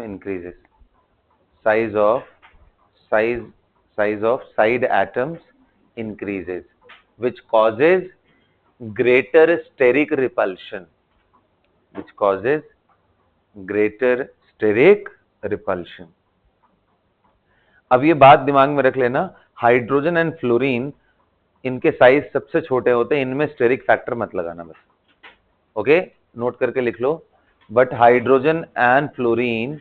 increases. Size of size size of side atoms increases, which causes greater steric repulsion, which causes greater steric repulsion. अब ये बात दिमाग में रख लेना, hydrogen and fluorine इनके size सबसे छोटे होते हैं, इनमें स्टेरिक फैक्टर मत लगाना बस, ओके, नोट करके लिख लो. But hydrogen and fluorine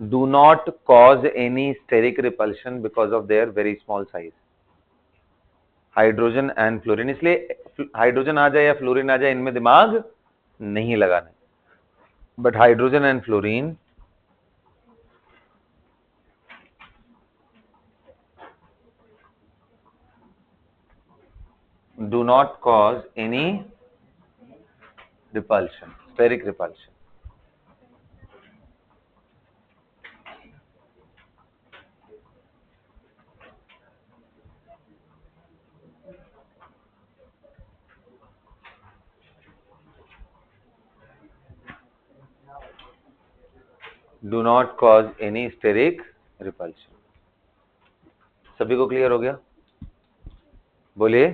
do not cause any steric repulsion because of their very small size. Hydrogen and fluorine, इसलिए हाइड्रोजन आ जाए या फ्लोरीन आ जाए इनमें दिमाग नहीं लगाना. But hydrogen and fluorine do not cause any repulsion, steric repulsion. Do not cause any steric repulsion. सभी को क्लियर हो गया? बोलिए.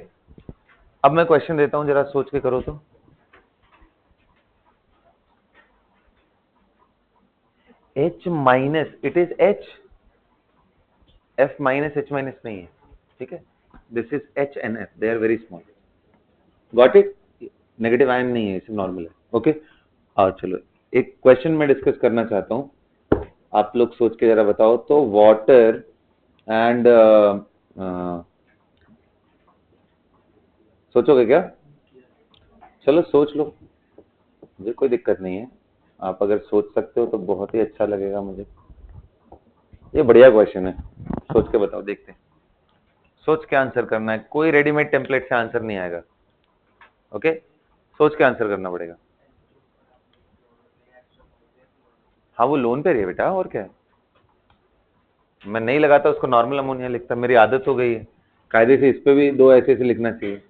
अब मैं क्वेश्चन देता हूं, जरा सोच के करो तो. H minus, it is H, F minus H minus नहीं है, ठीक है. This is H and F, they are very small. Got it? Negative ion नहीं है, इसे नॉर्मल है, ओके. और चलो एक क्वेश्चन मैं डिस्कस करना चाहता हूं, आप लोग सोच के जरा बताओ तो. वाटर एंड सोचोगे क्या? चलो सोच लो, मुझे कोई दिक्कत नहीं है. आप अगर सोच सकते हो तो बहुत ही अच्छा लगेगा मुझे. ये बढ़िया क्वेश्चन है, सोच के बताओ, देखते हैं. सोच के आंसर करना है, कोई रेडीमेड टेम्पलेट से आंसर नहीं आएगा, ओके. सोच के आंसर करना पड़ेगा. हाँ वो लोन पे रही है बेटा, और क्या है. मैं नहीं लगाता उसको नॉर्मल अमोनिया लिखता, मेरी आदत हो गई है. कायदे से इस पे भी दो ऐसे लिखना चाहिए,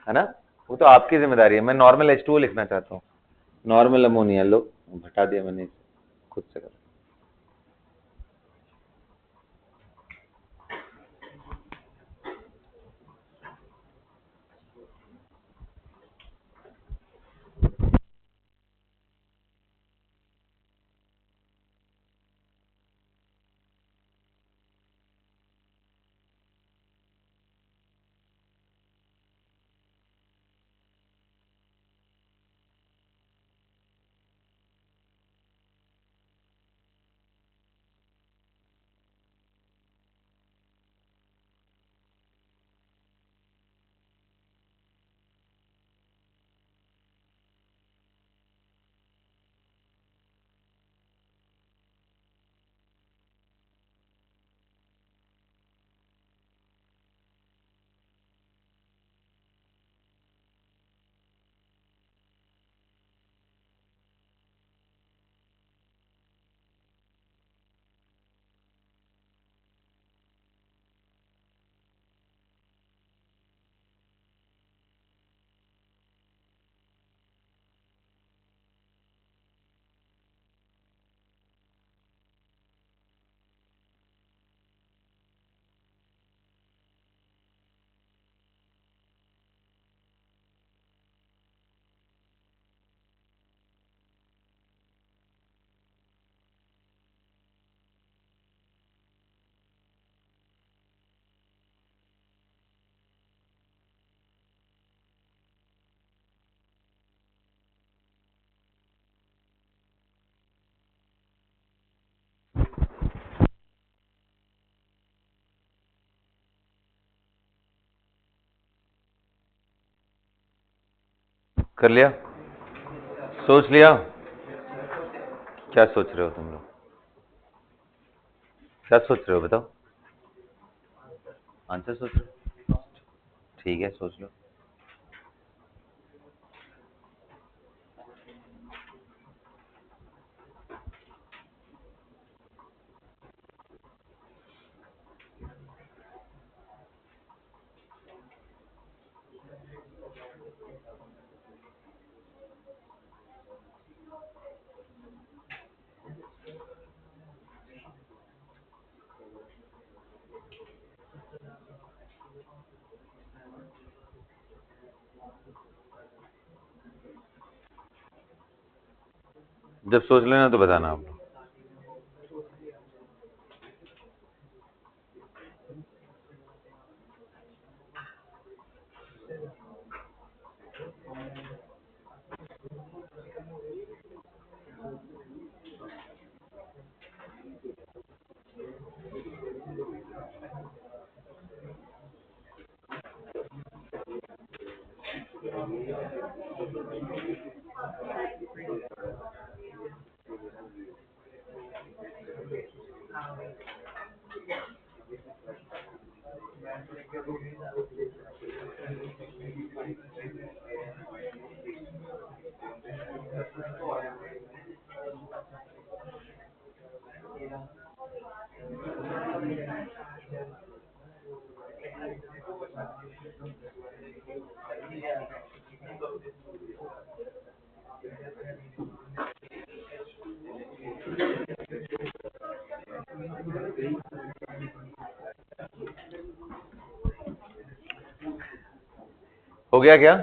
है ना. वो तो आपकी जिम्मेदारी है. मैं नॉर्मल H2O लिखना चाहता हूँ. नॉर्मल अमोनिया लो, हटा दिया मैंने, खुद से कर. कर लिया? सोच लिया? क्या सोच रहे हो तुम लोग? क्या सोच रहे हो बताओ? आंसर सोच रहे हो? ठीक है, सोच लो. जब सोच लेना तो बताना आप लोग। हो गया क्या?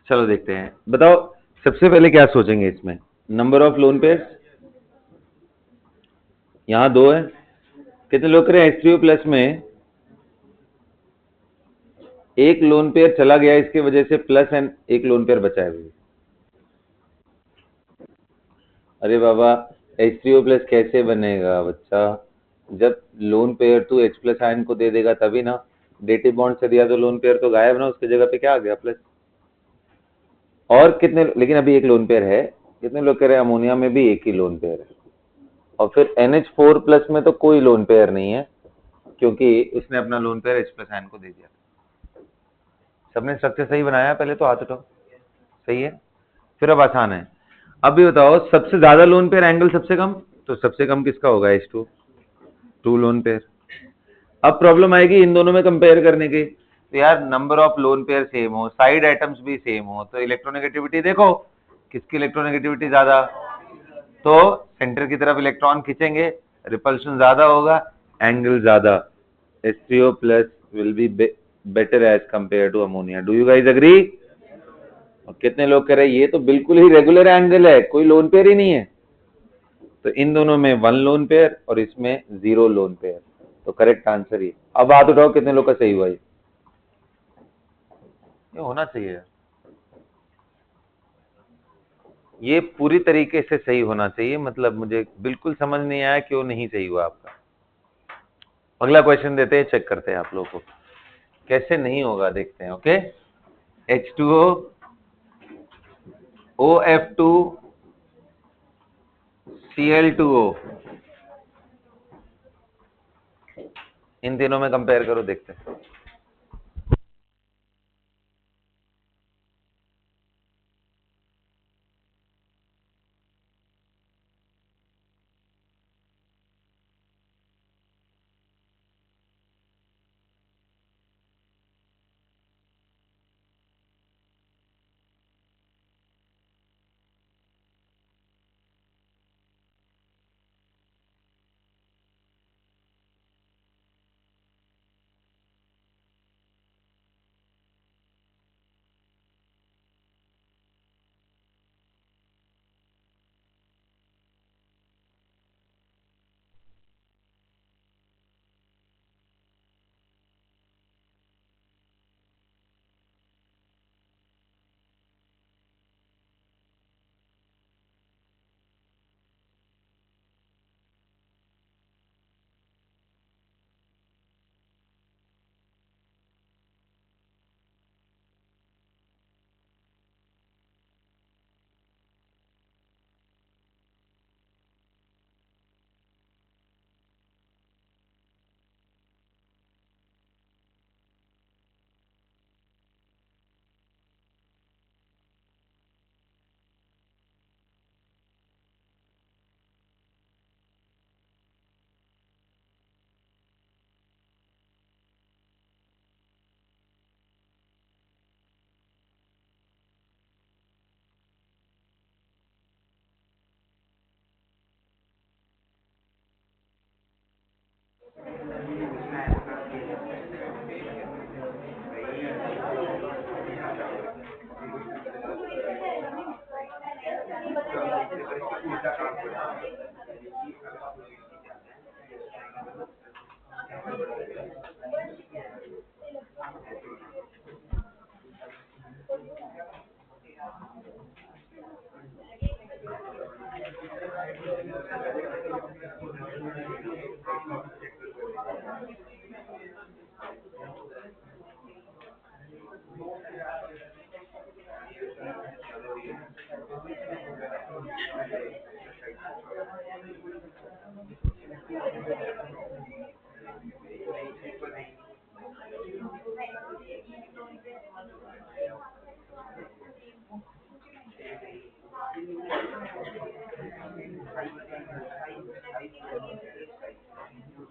चलो देखते हैं। बताओ सबसे पहले क्या सोचेंगे इसमें? नंबर ऑफ लोन पेयर यहां 2 है। कितने लोग करें H3O प्लस में एक लोन पेयर चला गया, इसकी वजह से प्लस एंड एक लोन पेयर बचा है भाई। अरे बाबा H3O प्लस कैसे बनेगा बच्चा? जब लोन पेयर तू H प्लस आयन को दे देगा तभी ना। डेटिव बॉन्ड से दिया तो लोन पेयर तो गायब ना, उसकी जगह पे क्या आ गया? प्लस। और कितने, लेकिन अभी एक लोन पेयर है। कितने लोग कह रहे हैं अमोनिया में भी एक ही लोन पेयर है? और फिर NH4 प्लस में तो कोई लोन पेयर नहीं है, क्योंकि उसने अपना lone pair H plus ion को दे दिया। सबने स्ट्रक्चर सही बनाया? पहले तो हाथ उठाओ। सही है। फिर अब आसान है। अब भी बताओ सबसे ज्यादा लोन पेयर एंगल सबसे कम, तो सबसे कम किसका होगा? H2, 2 lone pair. अब प्रॉब्लम आएगी इन दोनों में कंपेयर करने की। तो यार number of lone pair same हो, साइड एटम्स भी सेम हो, तो इलेक्ट्रोनेगेटिविटी देखो किसकी इलेक्ट्रोनेगेटिविटी ज्यादा, तो सेंटर की तरफ इलेक्ट्रॉन खींचेंगे, रिपल्शन ज्यादा होगा, एंगल ज्यादा। H3O plus will be better as compared to ammonia. Do you guys agree? और कितने लोग कह रहे हैं ये तो बिल्कुल ही रेगुलर एंगल है, कोई लोन पेयर ही नहीं है? तो इन दोनों में 1 लोन पेयर और इसमें 0 लोन पेयर, तो करेक्ट आंसर ही। अब हाथ उठाओ कितने लोग का सही हुआ? ये होना चाहिए, ये पूरी तरीके से सही होना चाहिए। मतलब मुझे बिल्कुल समझ नहीं आया क्यों नहीं सही हुआ आपका। अगला क्वेश्चन देते हैं, चेक करते हैं आप लोगों को कैसे नहीं होगा, देखते हैं। ओके, H2O, OF2, Cl2O, इन तीनों में कंपेयर करो, देखते हैं।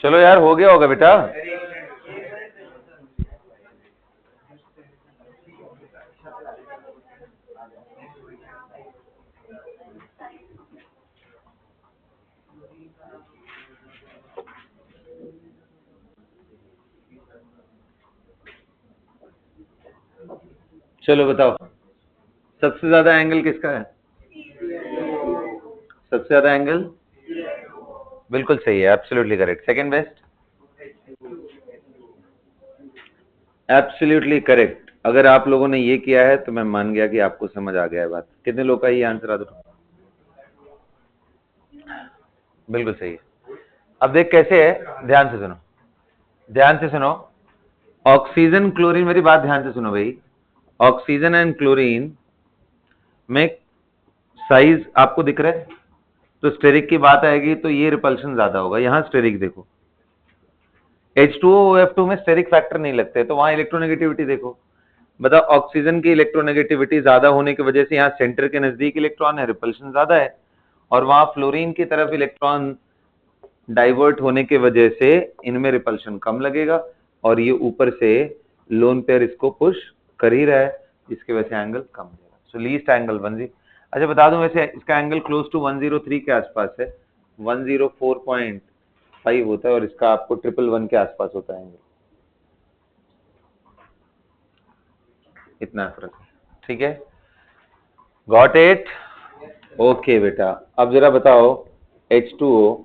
चलो यार, हो गया होगा बेटा। चलो बताओ, सबसे ज्यादा एंगल किसका है? सबसे ज्यादा एंगल बिल्कुल सही है, absolutely correct. Second best, absolutely correct. अगर आप लोगों ने ये किया है तो मैं मान गया कि आपको समझ आ गया है बात। कितने लोग का ये आंसर आ दो? बिल्कुल सही है। अब देख कैसे है, ध्यान से सुनो, ध्यान से सुनो। ऑक्सीजन क्लोरीन, मेरी बात ध्यान से सुनो भाई। ऑक्सीजन एंड क्लोरीन में साइज आपको दिख रहा है, तो स्टेरिक की बात आएगी तो ये रिपल्शन ज्यादा होगा। यहां स्टेरिक देखो, H2OF2 में स्टेरिक फैक्टर नहीं लगते, तो वहां इलेक्ट्रोनेगेटिविटी देखो। बताओ, ऑक्सीजन की इलेक्ट्रोनेगेटिविटी ज्यादा होने की वजह से यहाँ सेंटर के नजदीक इलेक्ट्रॉन है, रिपल्शन ज्यादा है, और वहां फ्लोरीन की तरफ इलेक्ट्रॉन डाइवर्ट होने की वजह से इनमें रिपल्शन कम लगेगा, और ये ऊपर से लोन पेयर इसको पुश कर ही रहा है, जिसकी वजह से एंगल कम होगा। सो लीस्ट एंगल 10। अच्छा बता दूं, वैसे इसका एंगल क्लोज टू 103 के आसपास है, 104.5 होता है, और इसका आपको 111 के आसपास होता है एंगल। इतना फर्क है, ठीक है? Got it? ओके बेटा, अब जरा बताओ, H2O,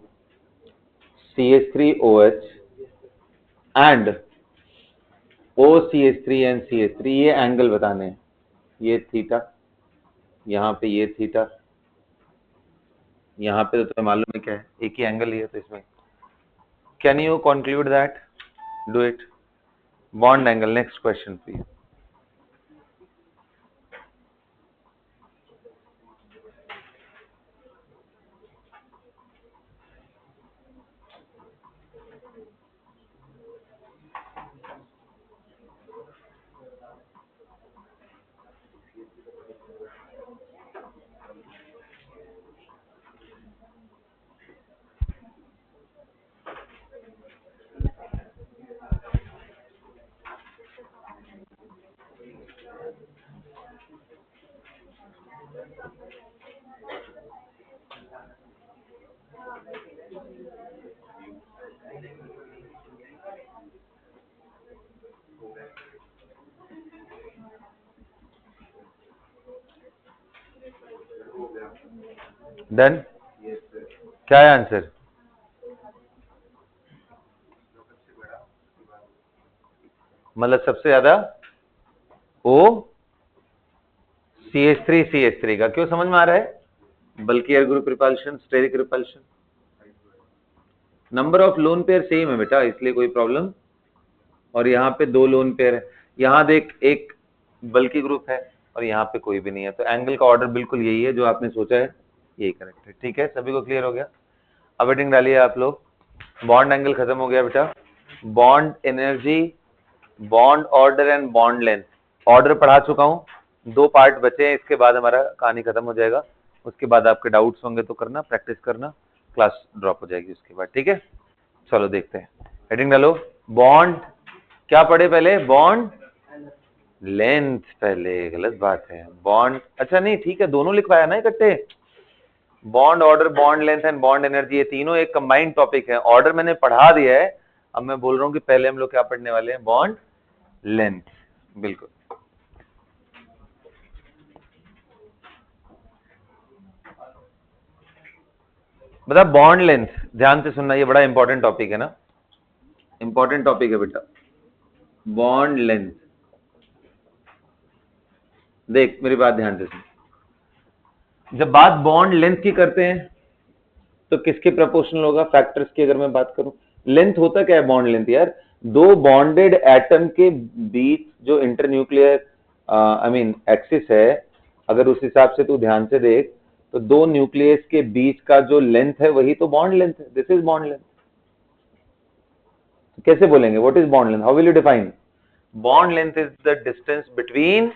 CH3OH and OCH3 and CH3, ये एंगल बताने हैं। ये थीटा, यहाँ पे ये थीटा, यहाँ पे तो तुम्हें मालूम है क्या है, एक ही एंगल ही है, तो इसमें can you conclude that? Do it. Bond angle, next question please. Done? क्या है आंसर? मतलब सबसे ज्यादा O CH3 का। क्यों, समझ में आ रहा है? बल्कि air group repulsion, steric repulsion, number of lone pair same है बेटा, इसलिए कोई प्रॉब्लम। और यहाँ पे 2 लोन पेयर है, यहाँ देख एक बल्कि ग्रुप है, और यहाँ पे कोई भी नहीं है, तो एंगल का ऑर्डर बिल्कुल यही है जो आपने सोचा है, यही करेक्ट है। ठीक है, सभी को क्लियर हो गया? अब हेडिंग डालिए आप लोग। बॉन्ड एंगल खत्म हो गया बेटा। Bond energy, bond order and bond length, order पढ़ा चुका हूँ, 2 पार्ट बचे हैं, इसके बाद हमारा कहानी खत्म हो जाएगा। उसके बाद आपके डाउट्स होंगे तो करना, प्रैक्टिस करना, क्लास ड्रॉप हो जाएगी उसके बाद। ठीक है, चलो देखते हैं, हेडिंग डालो। बॉन्ड क्या पढ़े पहले? बॉन्ड लेंथ पहले, गलत बात है। बॉन्ड, अच्छा नहीं ठीक है, दोनों लिखवाया ना इकट्ठे। Bond order, bond length and bond energy, ये तीनों एक कंबाइंड टॉपिक है। ऑर्डर मैंने पढ़ा दिया है, अब मैं बोल रहा हूँ कि पहले हम लोग क्या पढ़ने वाले हैं? Bond length. बिल्कुल, मतलब बॉन्ड लेंथ, ध्यान से सुनना, ये बड़ा इंपॉर्टेंट टॉपिक है ना, इंपॉर्टेंट टॉपिक है बेटा, बॉन्ड लेंथ। देख मेरी बात ध्यान से सुन, जब बात बॉन्ड लेंथ की करते हैं तो किसके प्रोपोर्शनल होगा? फैक्टर्स की अगर मैं बात करूं, लेंथ होता क्या है बॉन्ड लेंथ यार? दो बॉन्डेड एटम के बीच जो इंटरन्यूक्लियर आई मीन एक्सिस है, अगर उस हिसाब से तू ध्यान से देख तो दो न्यूक्लियस के बीच का जो लेंथ है वही तो बॉन्ड लेंथ है. This is bond length. कैसे बोलेंगे what is bond length? How will you define? Bond length is the distance between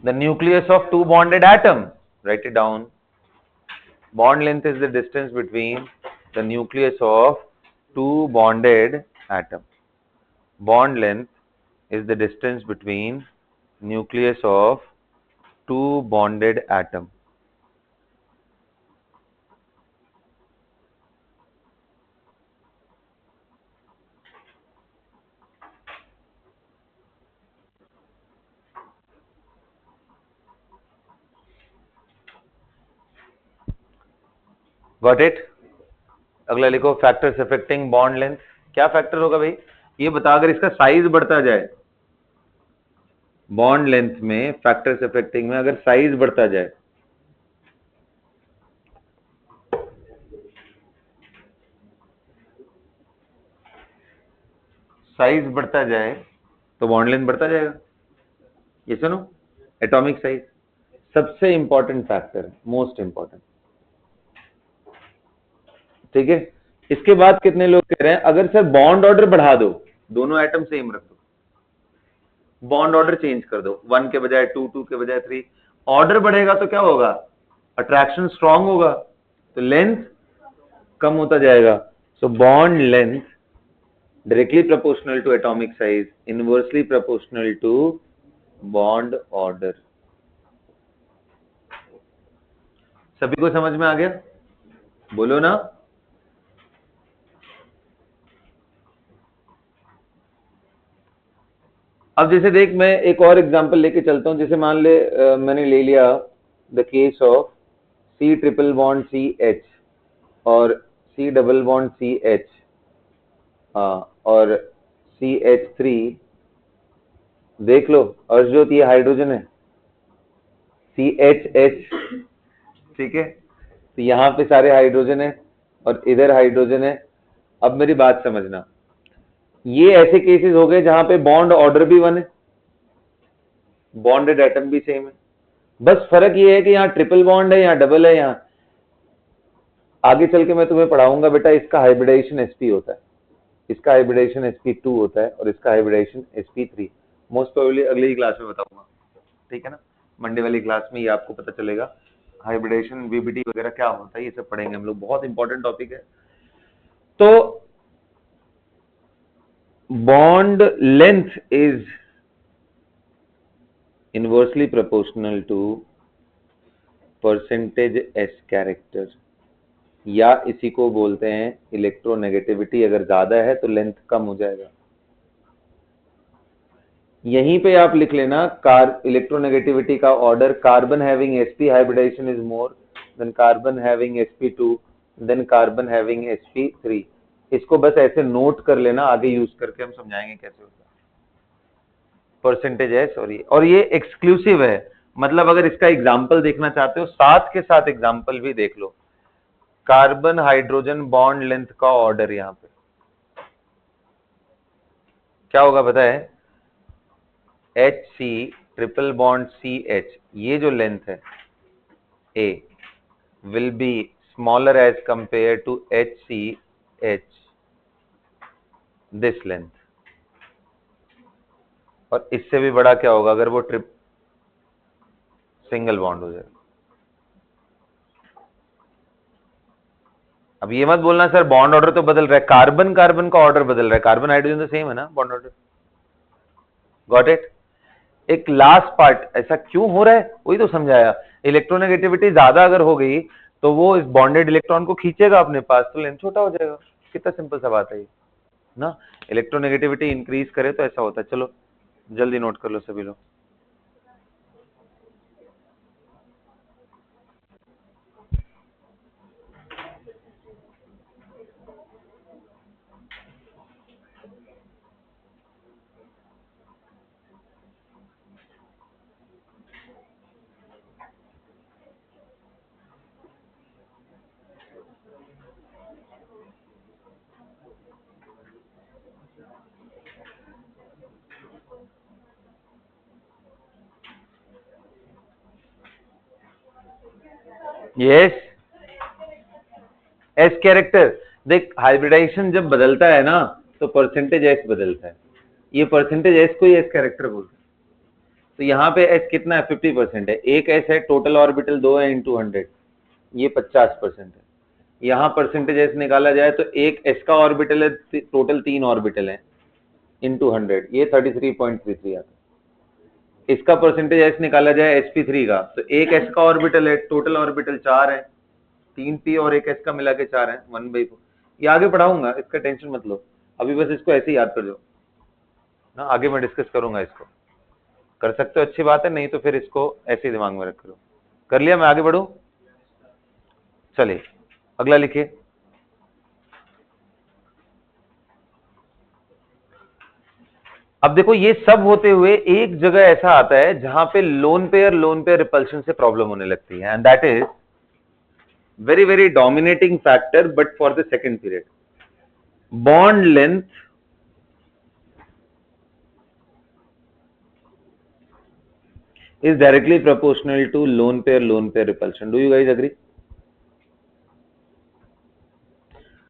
the nucleus of two bonded atom. Write it down. Bond length is the distance between the nucleus of two bonded atom. Bond length is the distance between nucleus of two bonded atom. Got it? अगला लिखो factors affecting bond length. क्या factor होगा भाई? ये बता. अगर इसका size बढ़ता जाए बॉन्ड लेंथ में, फैक्टर्स अफेक्टिंग में अगर साइज बढ़ता जाए, साइज बढ़ता जाए तो बॉन्ड लेंथ बढ़ता जाएगा. ये सुनो, एटॉमिक साइज सबसे इंपॉर्टेंट फैक्टर, मोस्ट इंपॉर्टेंट. ठीक है. इसके बाद कितने लोग कह रहे हैं अगर सर बॉन्ड ऑर्डर बढ़ा दो, दोनों एटम सेम रख दो, बॉन्ड ऑर्डर चेंज कर दो, 1 के बजाय 2, 2 के बजाय 3, ऑर्डर बढ़ेगा तो क्या होगा? अट्रैक्शन स्ट्रांग होगा तो लेंथ कम होता जाएगा. So bond length directly proportional to atomic size, inversely proportional to bond order. सभी को समझ में आ गया? बोलो ना. अब जैसे देख, मैं एक और एग्जांपल लेके चलता हूं. जैसे मान ले मैंने ले लिया the case of C triple bond CH और C डबल बॉन्ड CH और CH3. देख लो अर्शज्योत, ये हाइड्रोजन है CHH. ठीक है. तो यहाँ पे सारे हाइड्रोजन है और इधर हाइड्रोजन है. अब मेरी बात समझना, ये ऐसे केसेस हो गए जहां पे बॉन्ड ऑर्डर भी 1 है, बॉन्डेड एटम भी सेम है. बस फर्क ये है कि यहाँ ट्रिपल बॉन्ड है, यहाँ डबल है. यहाँ आगे चल के मैं तुम्हें पढ़ाऊंगा बेटा, इसका हाइब्रिडाइजेशन sp होता है, इसका हाइब्रिडाइजेशन sp2 होता है और इसका हाइब्रिडाइजेशन sp3. मोस्ट प्रोबेबली अगली क्लास में बताऊंगा. ठीक है ना? मंडे वाली क्लास में ये आपको पता चलेगा हाइब्रिडेशन वीबीटी वगैरह क्या होता है. ये सब पढ़ेंगे हम लोग, बहुत इंपॉर्टेंट टॉपिक है. तो bond length is inversely proportional to percentage s character, या इसी को बोलते हैं इलेक्ट्रोनेगेटिविटी. अगर ज्यादा है तो लेंथ कम हो जाएगा. यहीं पे आप लिख लेना इलेक्ट्रोनेगेटिविटी का order. Carbon having sp hybridization is more than carbon having sp2 than carbon having sp3. इसको बस ऐसे नोट कर लेना, आगे यूज करके हम समझाएंगे कैसे होता है परसेंटेज एस. और ये एक्सक्लूसिव है. मतलब अगर इसका एग्जाम्पल देखना चाहते हो, साथ के साथ एग्जाम्पल भी देख लो. कार्बन हाइड्रोजन बॉन्ड लेंथ का ऑर्डर यहां पे क्या होगा पता है? HC ट्रिपल बॉन्ड CH, ये जो लेंथ है A will be smaller as compared to HCH, this length. और इससे भी बड़ा क्या होगा अगर वो ट्रिप सिंगल बॉन्ड हो जाए? अब ये मत बोलना सर बॉन्ड ऑर्डर तो बदल रहा है. कार्बन कार्बन का ऑर्डर बदल रहा है, कार्बन हाइड्रोजन तो सेम है ना बॉन्ड ऑर्डर. Got it? एक लास्ट पार्ट, ऐसा क्यों हो रहा है वही तो समझाया. इलेक्ट्रोनेगेटिविटी ज्यादा अगर हो गई तो वो इस बॉन्डेड इलेक्ट्रॉन को खींचेगा अपने पास, तो लेंथ छोटा हो जाएगा. कितना सिंपल सा बात है ये ना. इलेक्ट्रोनेगेटिविटी इंक्रीज करे तो ऐसा होता है. चलो जल्दी नोट कर लो सभी लोग. Yes, S character. देख हाइब्रिडाइजेशन जब बदलता है ना तो परसेंटेज एस बदलता है, ये परसेंटेज एस को ही एस कैरेक्टर बोलते हैं। तो यहाँ पे एस कितना है, 50% है। एक एस है, टोटल ऑर्बिटल 2 है इंटू 100, ये 50% है। यहाँ परसेंटेज एस निकाला जाए तो एक एस का ऑर्बिटल है, टोटल 3 ऑर्बिटल है इंटू 100, ये 33.33 आता है। इसका परसेंटेज एस निकाला जाए sp3 का, तो एक एस का ऑर्बिटल है, टोटल ऑर्बिटल 4 है, 3 पी और एक एस का मिला के 4 है, 1/4। ये आगे पढ़ाऊंगा, इसका टेंशन मत लो, अभी बस इसको ऐसे ही याद कर दो ना, आगे मैं डिस्कस करूंगा इसको। कर सकते हो अच्छी बात है, नहीं तो फिर इसको ऐसे ही दिमाग में रख लो। कर लिया, मैं आगे बढ़ू, चलिए अगला लिखिए। अब देखो ये सब होते हुए एक जगह ऐसा आता है जहां पे लोन पेयर रिपल्शन से प्रॉब्लम होने लगती है, and that is very very dominating factor, but for the second period, bond length is directly proportional to lone pair repulsion. Do you guys agree?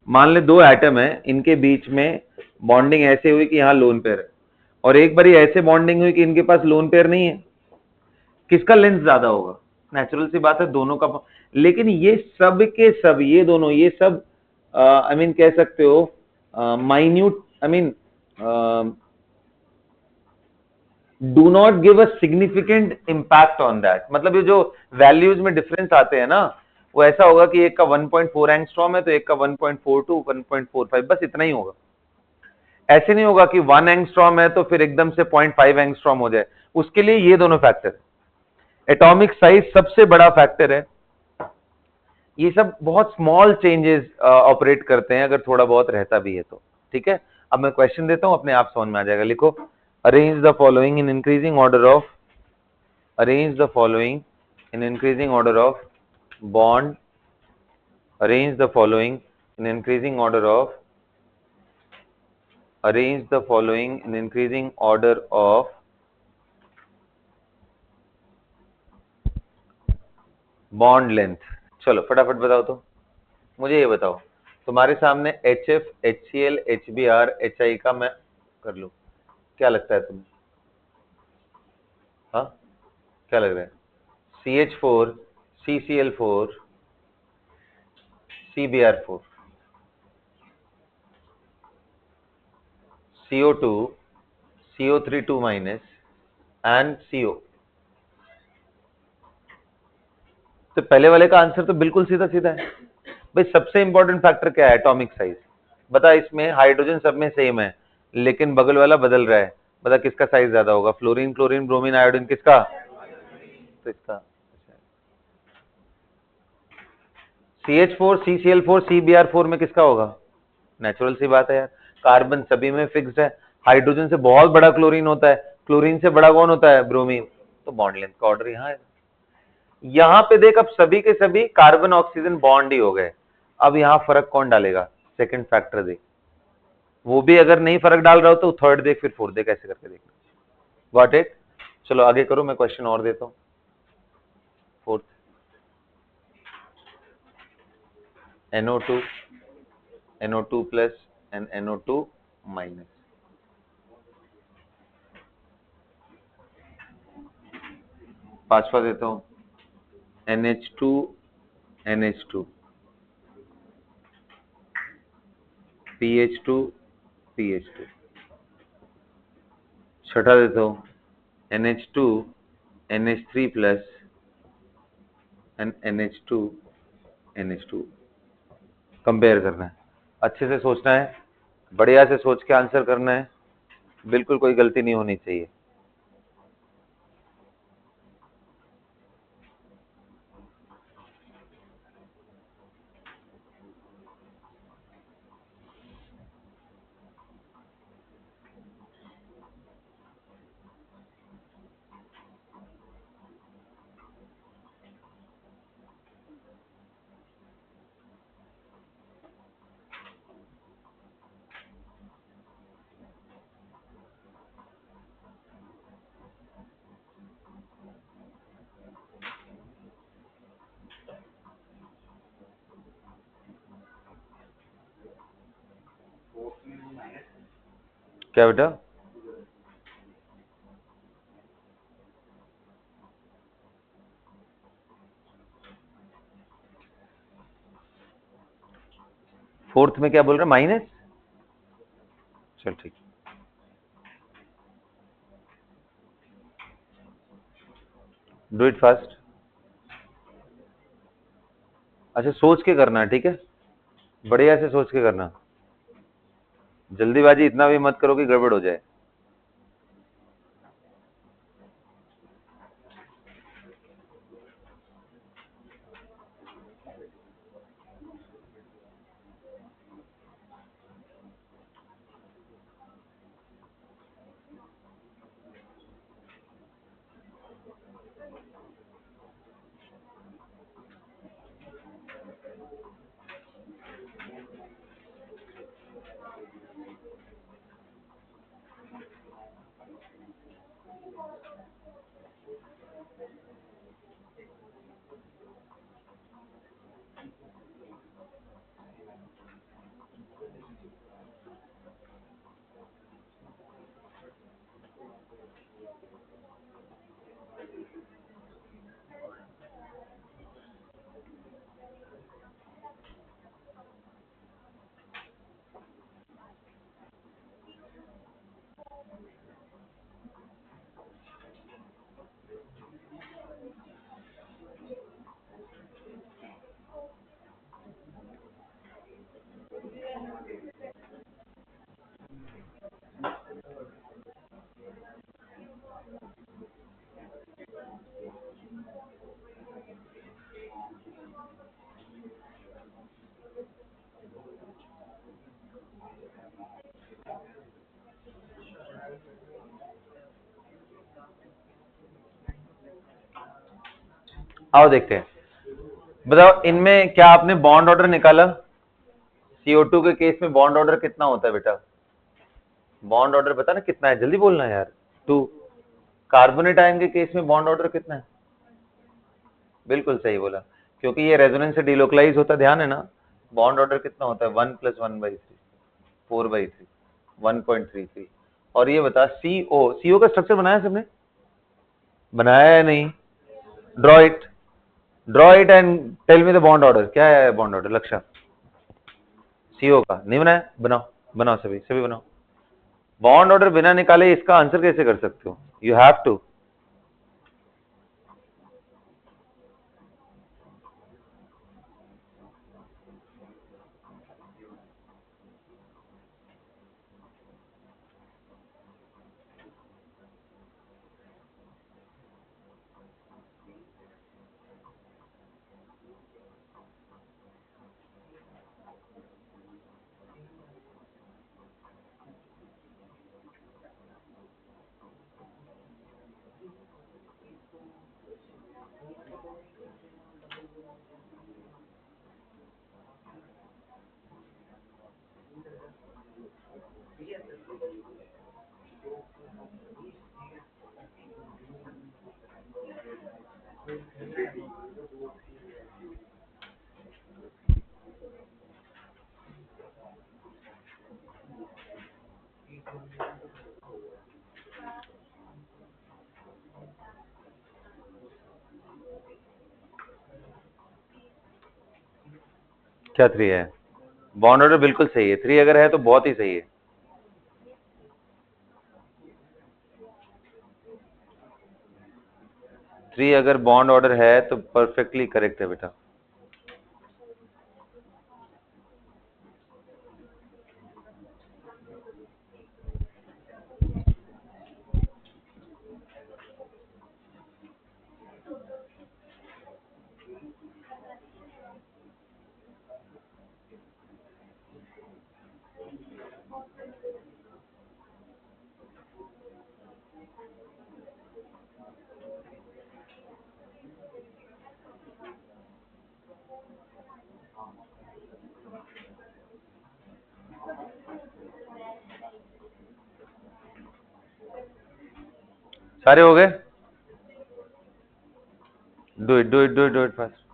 मान ले दो एटम है, इनके बीच में बॉन्डिंग ऐसे हुई कि यहाँ लोन पेयर है, और एक बारी ऐसे बॉन्डिंग हुई कि इनके पास लोन पेयर नहीं है, किसका लेंथ ज्यादा होगा? नेचुरल सी बात है, दोनों का। लेकिन ये सब के सब, ये दोनों, ये सब आई मीन कह सकते हो minute, I mean do not give a significant impact on that. मतलब ये जो वैल्यूज में डिफरेंस आते हैं ना, वो ऐसा होगा कि एक का 1.4 एंगस्ट्रॉम है तो एक का 1.42 1.45, बस इतना ही होगा। ऐसे नहीं होगा कि 1 एंगस्ट्रॉम है तो फिर एकदम से 0.5 एंगस्ट्रॉम हो जाए। उसके लिए ये दोनों फैक्टर, एटॉमिक साइज सबसे बड़ा फैक्टर है। ये सब बहुत स्मॉल चेंजेस ऑपरेट करते हैं, अगर थोड़ा बहुत रहता भी है तो। ठीक है, अब मैं क्वेश्चन देता हूं, अपने आप समझ में आ जाएगा। लिखो, arrange the following in increasing order of, arrange the following in increasing order of bond, arrange the following in increasing order of, arrange the following in increasing order of bond length। चलो फटाफट बताओ, तो मुझे ये बताओ, तुम्हारे सामने HF HCl HBr HI का मैं कर लूं, क्या लगता है तुम्हें? हाँ, क्या लग रहा है? CH4 CCl4 CBr4 CO2 CO3 2 minus and CO। तो पहले वाले का आंसर तो बिल्कुल सीधा सीधा है भाई। सबसे इंपॉर्टेंट फैक्टर क्या है? Atomic size. बता, इसमें हाइड्रोजन सब में सेम है, लेकिन बगल वाला बदल रहा है। बता किसका साइज ज्यादा होगा? फ्लोरीन क्लोरीन ब्रोमीन आयोडीन, किसका? तो इसका। CH4 CCl4 CBr4 में किसका होगा? नेचुरल सी बात है यार, कार्बन सभी में फिक्स्ड है। हाइड्रोजन से बहुत बड़ा क्लोरीन होता है, क्लोरीन से बड़ा कौन होता है? ब्रोमीन। तो बॉन्ड लेंथ का ऑर्डर यहाँ है। यहाँ पे देख, अब सभी के सभी कार्बन ऑक्सीजन बॉन्ड ही हो गए। अब यहाँ फर्क कौन डालेगा? सेकंड फैक्टर देख, वो भी अगर नहीं फर्क डाल रहा हो तो थर्ड देख, फिर फोर्थ देख, ऐसे करके देखना। Got it? चलो आगे करो, मैं क्वेश्चन और देता हूँ। Fourth, NO2 NO2 plus and NO2 minus. पांचवा देता हूँ, NH2 NH2 PH2 PH2। छठा देता हूँ, NH2 NH3 plus and NH2 NH2। Compare करना है, अच्छे से सोचना है, बढ़िया से सोच के आंसर करना है, बिल्कुल कोई गलती नहीं होनी चाहिए। क्या बेटा? फोर्थ में क्या बोल रहे हैं? माइनस? चल ठीक, डू इट फास्ट। अच्छा, सोच के करना है, ठीक है, बढ़िया से सोच के करना, जल्दीबाजी इतना भी मत करो कि गड़बड़ हो जाए। आओ देखते हैं, बताओ इनमें क्या आपने बॉन्ड ऑर्डर निकाला? CO2 के केस में बॉन्ड ऑर्डर कितना होता है बेटा? बॉन्ड ऑर्डर बता ना कितना है, जल्दी बोलना यार। 2। कार्बोनेट आयन के केस में बॉन्ड ऑर्डर कितना है? बिल्कुल सही बोला, क्योंकि ये रेजोनेंस से डिलोकलाइज होता, ध्यान है ना। बॉन्ड ऑर्डर कितना होता है? 1 + 1/3, 4/3, 1.33। और ये बता, CO का स्ट्रक्चर बनाया सबने? बनाया है नहीं? Draw it and tell me the bond order. क्या है बॉन्ड ऑर्डर लक्ष्य? CO का नहीं बनाया? बनाओ, बनाओ, सभी सभी बनाओ। बॉन्ड ऑर्डर बिना निकाले इसका आंसर कैसे कर सकते हो? You have to. क्या 3 है? बॉन्ड ऑर्डर बिल्कुल सही है, 3 अगर है तो बहुत ही सही है। थ्री अगर बॉन्ड ऑर्डर है तो परफेक्टली करेक्ट है बेटा। सारे हो गए? Do it, do it, do it, do it fast.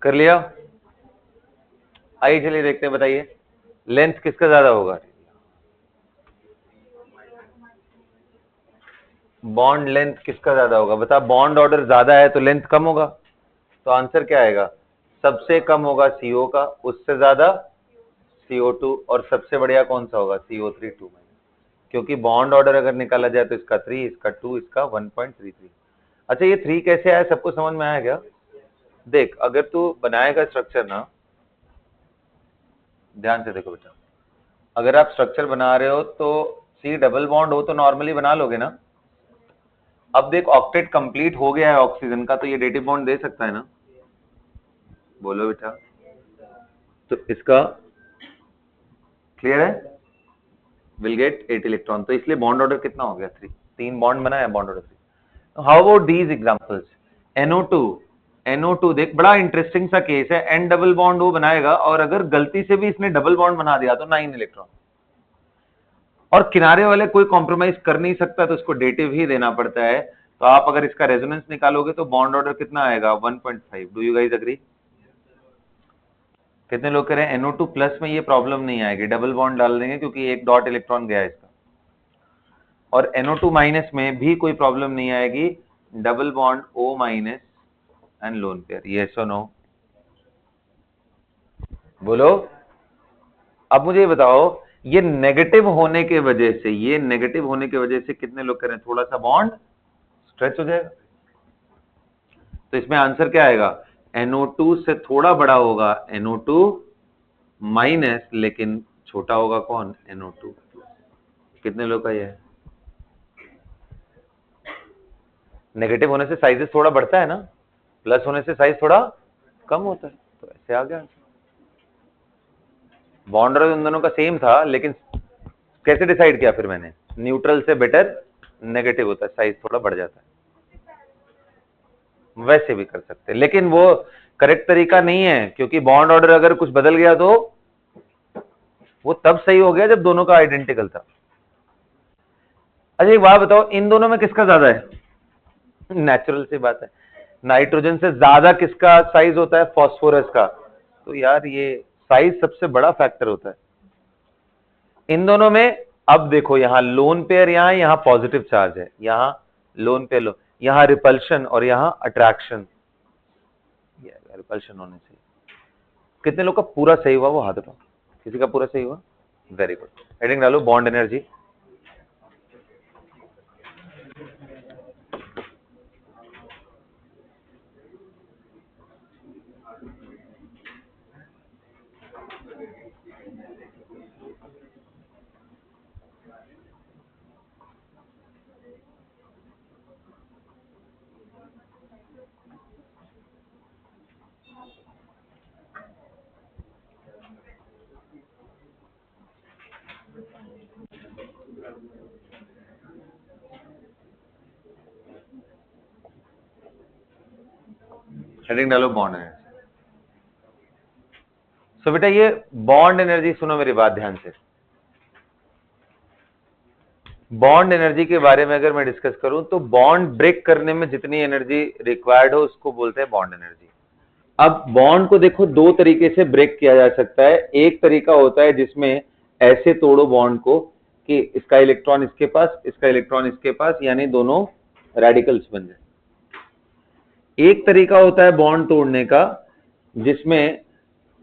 कर लिया? आइए चलिए देखते हैं, बताइए लेंथ किसका ज्यादा होगा? बॉन्ड लेंथ किसका ज्यादा होगा? बता, बॉन्ड ऑर्डर ज्यादा है तो लेंथ कम होगा, तो आंसर क्या आएगा? सबसे कम होगा CO का, उससे ज्यादा CO2, और सबसे बढ़िया कौन सा होगा? CO3 2 माइनस, क्योंकि बॉन्ड ऑर्डर अगर निकाला जाए तो इसका 3, इसका 2, इसका 1.33। अच्छा, ये 3 कैसे आया? सबको समझ में आया क्या? देख, अगर तू बनाएगा स्ट्रक्चर ना, ध्यान से देखो बेटा, अगर आप स्ट्रक्चर बना रहे हो तो C डबल बॉन्ड हो तो नॉर्मली बना लोगे ना। अब देख, ऑक्टेट कंप्लीट हो गया है ऑक्सीजन का, तो ये डेटिव बॉन्ड दे सकता है ना? बोलो बेटा, तो इसका क्लियर है, विल गेट 8 इलेक्ट्रॉन, तो इसलिए बॉन्ड ऑर्डर कितना हो गया? 3, 3 बॉन्ड बना है, bond order 3। How about these examples? NO2, NO2 देख, बड़ा इंटरेस्टिंग सा केस है, N डबल बॉन्ड वो बनाएगा और अगर गलती से भी इसने डबल बॉन्ड बना दिया तो 9 इलेक्ट्रॉन, और किनारे वाले कोई कॉम्प्रोमाइज कर नहीं सकता, तो उसको डेटिव ही देना पड़ता है। तो आप अगर इसका रेजोनेंस निकालोगे तो बॉन्ड ऑर्डर कितना आएगा? 1.5। Do you guys agree? कितने लोग कह रहे हैं NO2 प्लस में ये प्रॉब्लम नहीं आएगी, डबल बॉन्ड डाल देंगे क्योंकि एक डॉट इलेक्ट्रॉन गया है इसका, और NO2 माइनस में भी कोई प्रॉब्लम नहीं आएगी, double bond O minus and lone pair. Yes और नो? बोलो। अब मुझे ये बताओ, ये नेगेटिव होने के वजह से, ये नेगेटिव होने की वजह से कितने लोग कह रहे हैं थोड़ा सा बॉन्ड स्ट्रेच हो जाएगा? तो इसमें आंसर क्या आएगा? NO2 से थोड़ा बड़ा होगा NO2 माइनस, लेकिन छोटा होगा कौन? NO2 plus. कितने लोग का ये है? नेगेटिव होने से साइजेस थोड़ा बढ़ता है ना, प्लस होने से साइज थोड़ा कम होता है, तो ऐसे आ गया। बॉन्ड ऑर्डर उन दोनों का सेम था, लेकिन कैसे डिसाइड किया फिर मैंने? न्यूट्रल से बेटर नेगेटिव होता है, साइज थोड़ा बढ़ जाता है। वैसे भी कर सकते हैं, लेकिन वो करेक्ट तरीका नहीं है, क्योंकि बॉन्ड ऑर्डर अगर कुछ बदल गया तो वो तब सही हो गया जब दोनों का आइडेंटिकल था। अच्छा एक बात बताओ, इन दोनों में किसका ज्यादा है? नेचुरल सी बात है, नाइट्रोजन से ज्यादा किसका साइज होता है? फास्फोरस का। तो यार ये साइज सबसे बड़ा फैक्टर होता है इन दोनों में। अब देखो, यहां लोन पेयर, यहां पॉजिटिव चार्ज है, यहां लोन पेयर लो, यहां रिपल्शन और यहां अट्रैक्शन, रिपल्शन होने से। कितने लोग का पूरा सही हुआ वो हाथ उठाओ, किसी का पूरा सही हुआ? Very good. हेडिंग डालो बॉन्ड एनर्जी। हेडिंग डालो बॉन्ड एनर्जी। सो बेटा ये बॉन्ड एनर्जी, सुनो मेरी बात ध्यान से। बॉन्ड एनर्जी के बारे में अगर मैं डिस्कस करूं तो बॉन्ड ब्रेक करने में जितनी एनर्जी रिक्वायर्ड हो उसको बोलते हैं बॉन्ड एनर्जी। अब बॉन्ड को देखो दो तरीके से ब्रेक किया जा सकता है। एक तरीका होता है जिसमें ऐसे तोड़ो बॉन्ड को कि इसका इलेक्ट्रॉन इसके पास, इसका इलेक्ट्रॉन इसके पास, यानी दोनों रेडिकल्स बन जाए। एक तरीका होता है बॉन्ड तोड़ने का जिसमें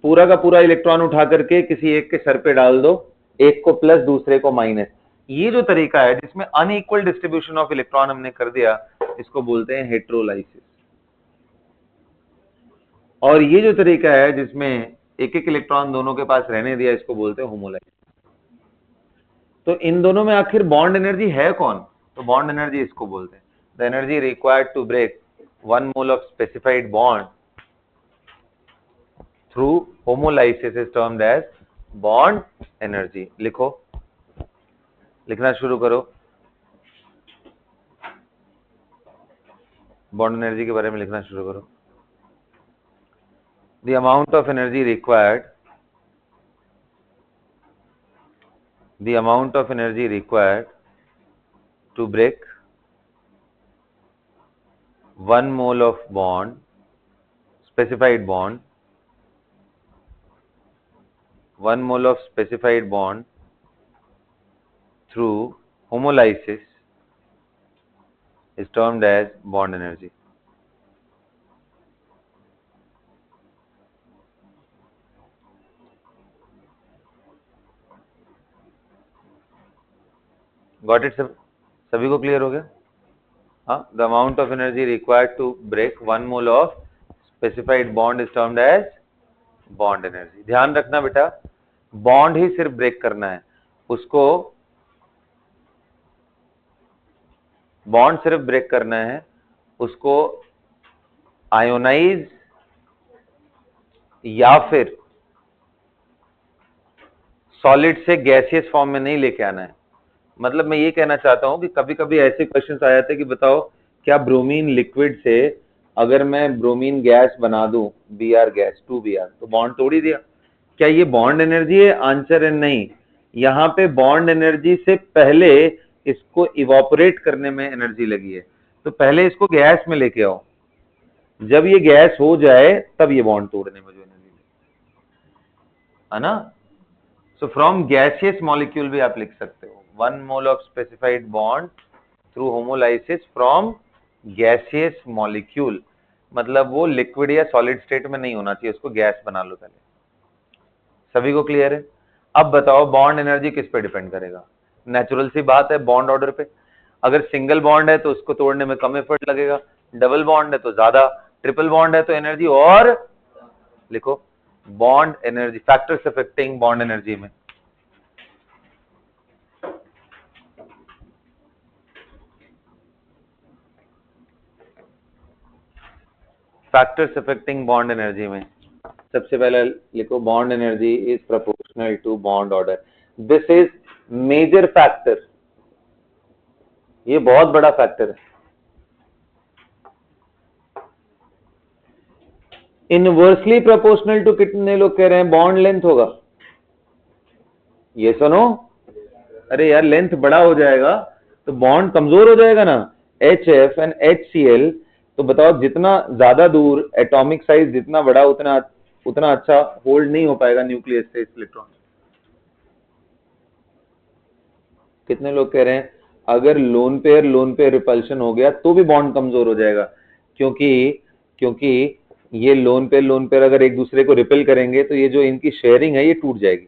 पूरा का पूरा इलेक्ट्रॉन उठा करके किसी एक के सर पे डाल दो, एक को प्लस दूसरे को माइनस। ये जो तरीका है जिसमें अनइक्वल डिस्ट्रीब्यूशन ऑफ इलेक्ट्रॉन हमने कर दिया, इसको बोलते हैं हेट्रोलाइसिस। और ये जो तरीका है जिसमें एक एक इलेक्ट्रॉन दोनों के पास रहने दिया, इसको बोलते हैं होमोलाइसिस। तो इन दोनों में आखिर बॉन्ड एनर्जी है कौन? तो बॉन्ड एनर्जी इसको बोलते हैं the energy required to break 1 mole of specified bond through homolysis is termed as bond energy. लिखो, लिखना शुरू करो, बॉन्ड एनर्जी के बारे में लिखना शुरू करो। The amount of energy required, the amount of energy required to break 1 mole of bond, specified bond 1 mole of specified bond through homolysis is termed as bond energy. Got it सब? सभी को clear हो गया? हाँ, the amount of energy required to break 1 mole of specified bond is termed as bond energy. ध्यान रखना बेटा, bond ही सिर्फ ब्रेक करना है, उसको बॉन्ड सिर्फ ब्रेक करना है, उसको आयोनाइज या फिर सॉलिड से गैसियस फॉर्म में नहीं लेके आना है। मतलब मैं ये कहना चाहता हूं कि कभी कभी ऐसे क्वेश्चंस आ जाते हैं कि बताओ क्या ब्रोमीन लिक्विड से अगर मैं ब्रोमीन गैस बना दूं, Br गैस 2Br, तो बॉन्ड तोड़ ही दिया, क्या ये बॉन्ड एनर्जी है? आंसर है नहीं। यहाँ पे बॉन्ड एनर्जी से पहले इसको इवापोरेट करने में एनर्जी लगी है, तो पहले इसको गैस में लेके आओ, जब ये गैस हो जाए तब ये बॉन्ड तोड़ने में जो एनर्जी है ना। सो फ्रॉम गैसियस मॉलिक्यूल भी आप लिख सकते हो, 1 mole of specified bond through homolysis from gaseous molecule, मतलब वो लिक्विड या सॉलिड स्टेट में नहीं होना चाहिए, उसको गैस बना लो पहले। सभी को क्लियर है? अब बताओ बॉन्ड एनर्जी किस पे डिपेंड करेगा? नेचुरल सी बात है, बॉन्ड ऑर्डर पे। अगर सिंगल बॉन्ड है तो उसको तोड़ने में कम एफर्ट लगेगा, डबल बॉन्ड है तो ज्यादा, ट्रिपल बॉन्ड है तो एनर्जी और लिखो bond energy, factors affecting bond energy में। फैक्टर्स अफेक्टिंग बॉन्ड एनर्जी में सबसे पहले लिखो bond energy is proportional to bond order. This is major factor, ये बहुत बड़ा फैक्टर है। इनवर्सली प्रोपोर्शनल टू कितने लोग कह रहे हैं बॉन्ड लेंथ होगा? ये सुनो, अरे यार लेंथ बड़ा हो जाएगा तो बॉन्ड कमजोर हो जाएगा ना, HF एंड HCl। तो बताओ जितना ज्यादा दूर एटॉमिक साइज जितना बड़ा उतना अच्छा होल्ड नहीं हो पाएगा न्यूक्लियस से इस इलेक्ट्रॉन। कितने लोग कह रहे हैं अगर लोन पेयर रिपल्शन हो गया तो भी बॉन्ड कमजोर हो जाएगा, क्योंकि ये लोन पेयर अगर एक दूसरे को रिपेल करेंगे तो ये जो इनकी शेयरिंग है ये टूट जाएगी।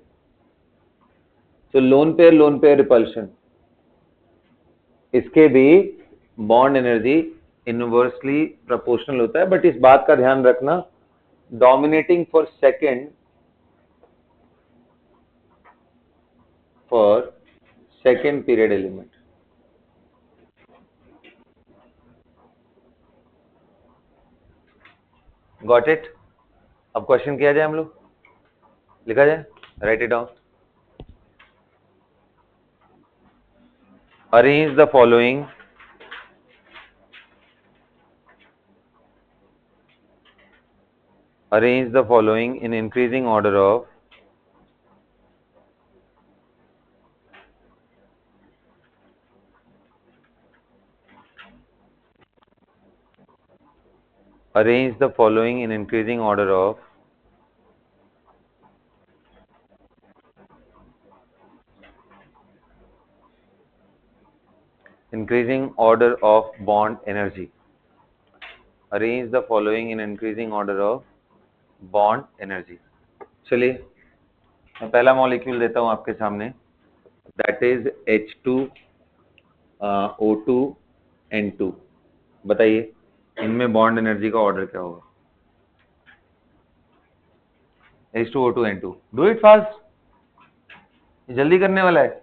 तो लोन पेयर रिपल्शन, इसके भी बॉन्ड एनर्जी इनवर्सली प्रोपोर्शनल होता है, बट इस बात का ध्यान रखना dominating for second period element. Got it? अब क्वेश्चन किया जाए, हम लोग लिखा जाए, right it down. Arrange the following in increasing order of increasing order of bond energy. Arrange the following in increasing order of bond energy. चलिए मैं पहला मॉलिक्यूल देता हूं आपके सामने, दैट इज H2O2N2। बताइए इनमें बॉन्ड एनर्जी का ऑर्डर क्या होगा? H2O2N2, डू इट फास्ट, जल्दी करने वाला है।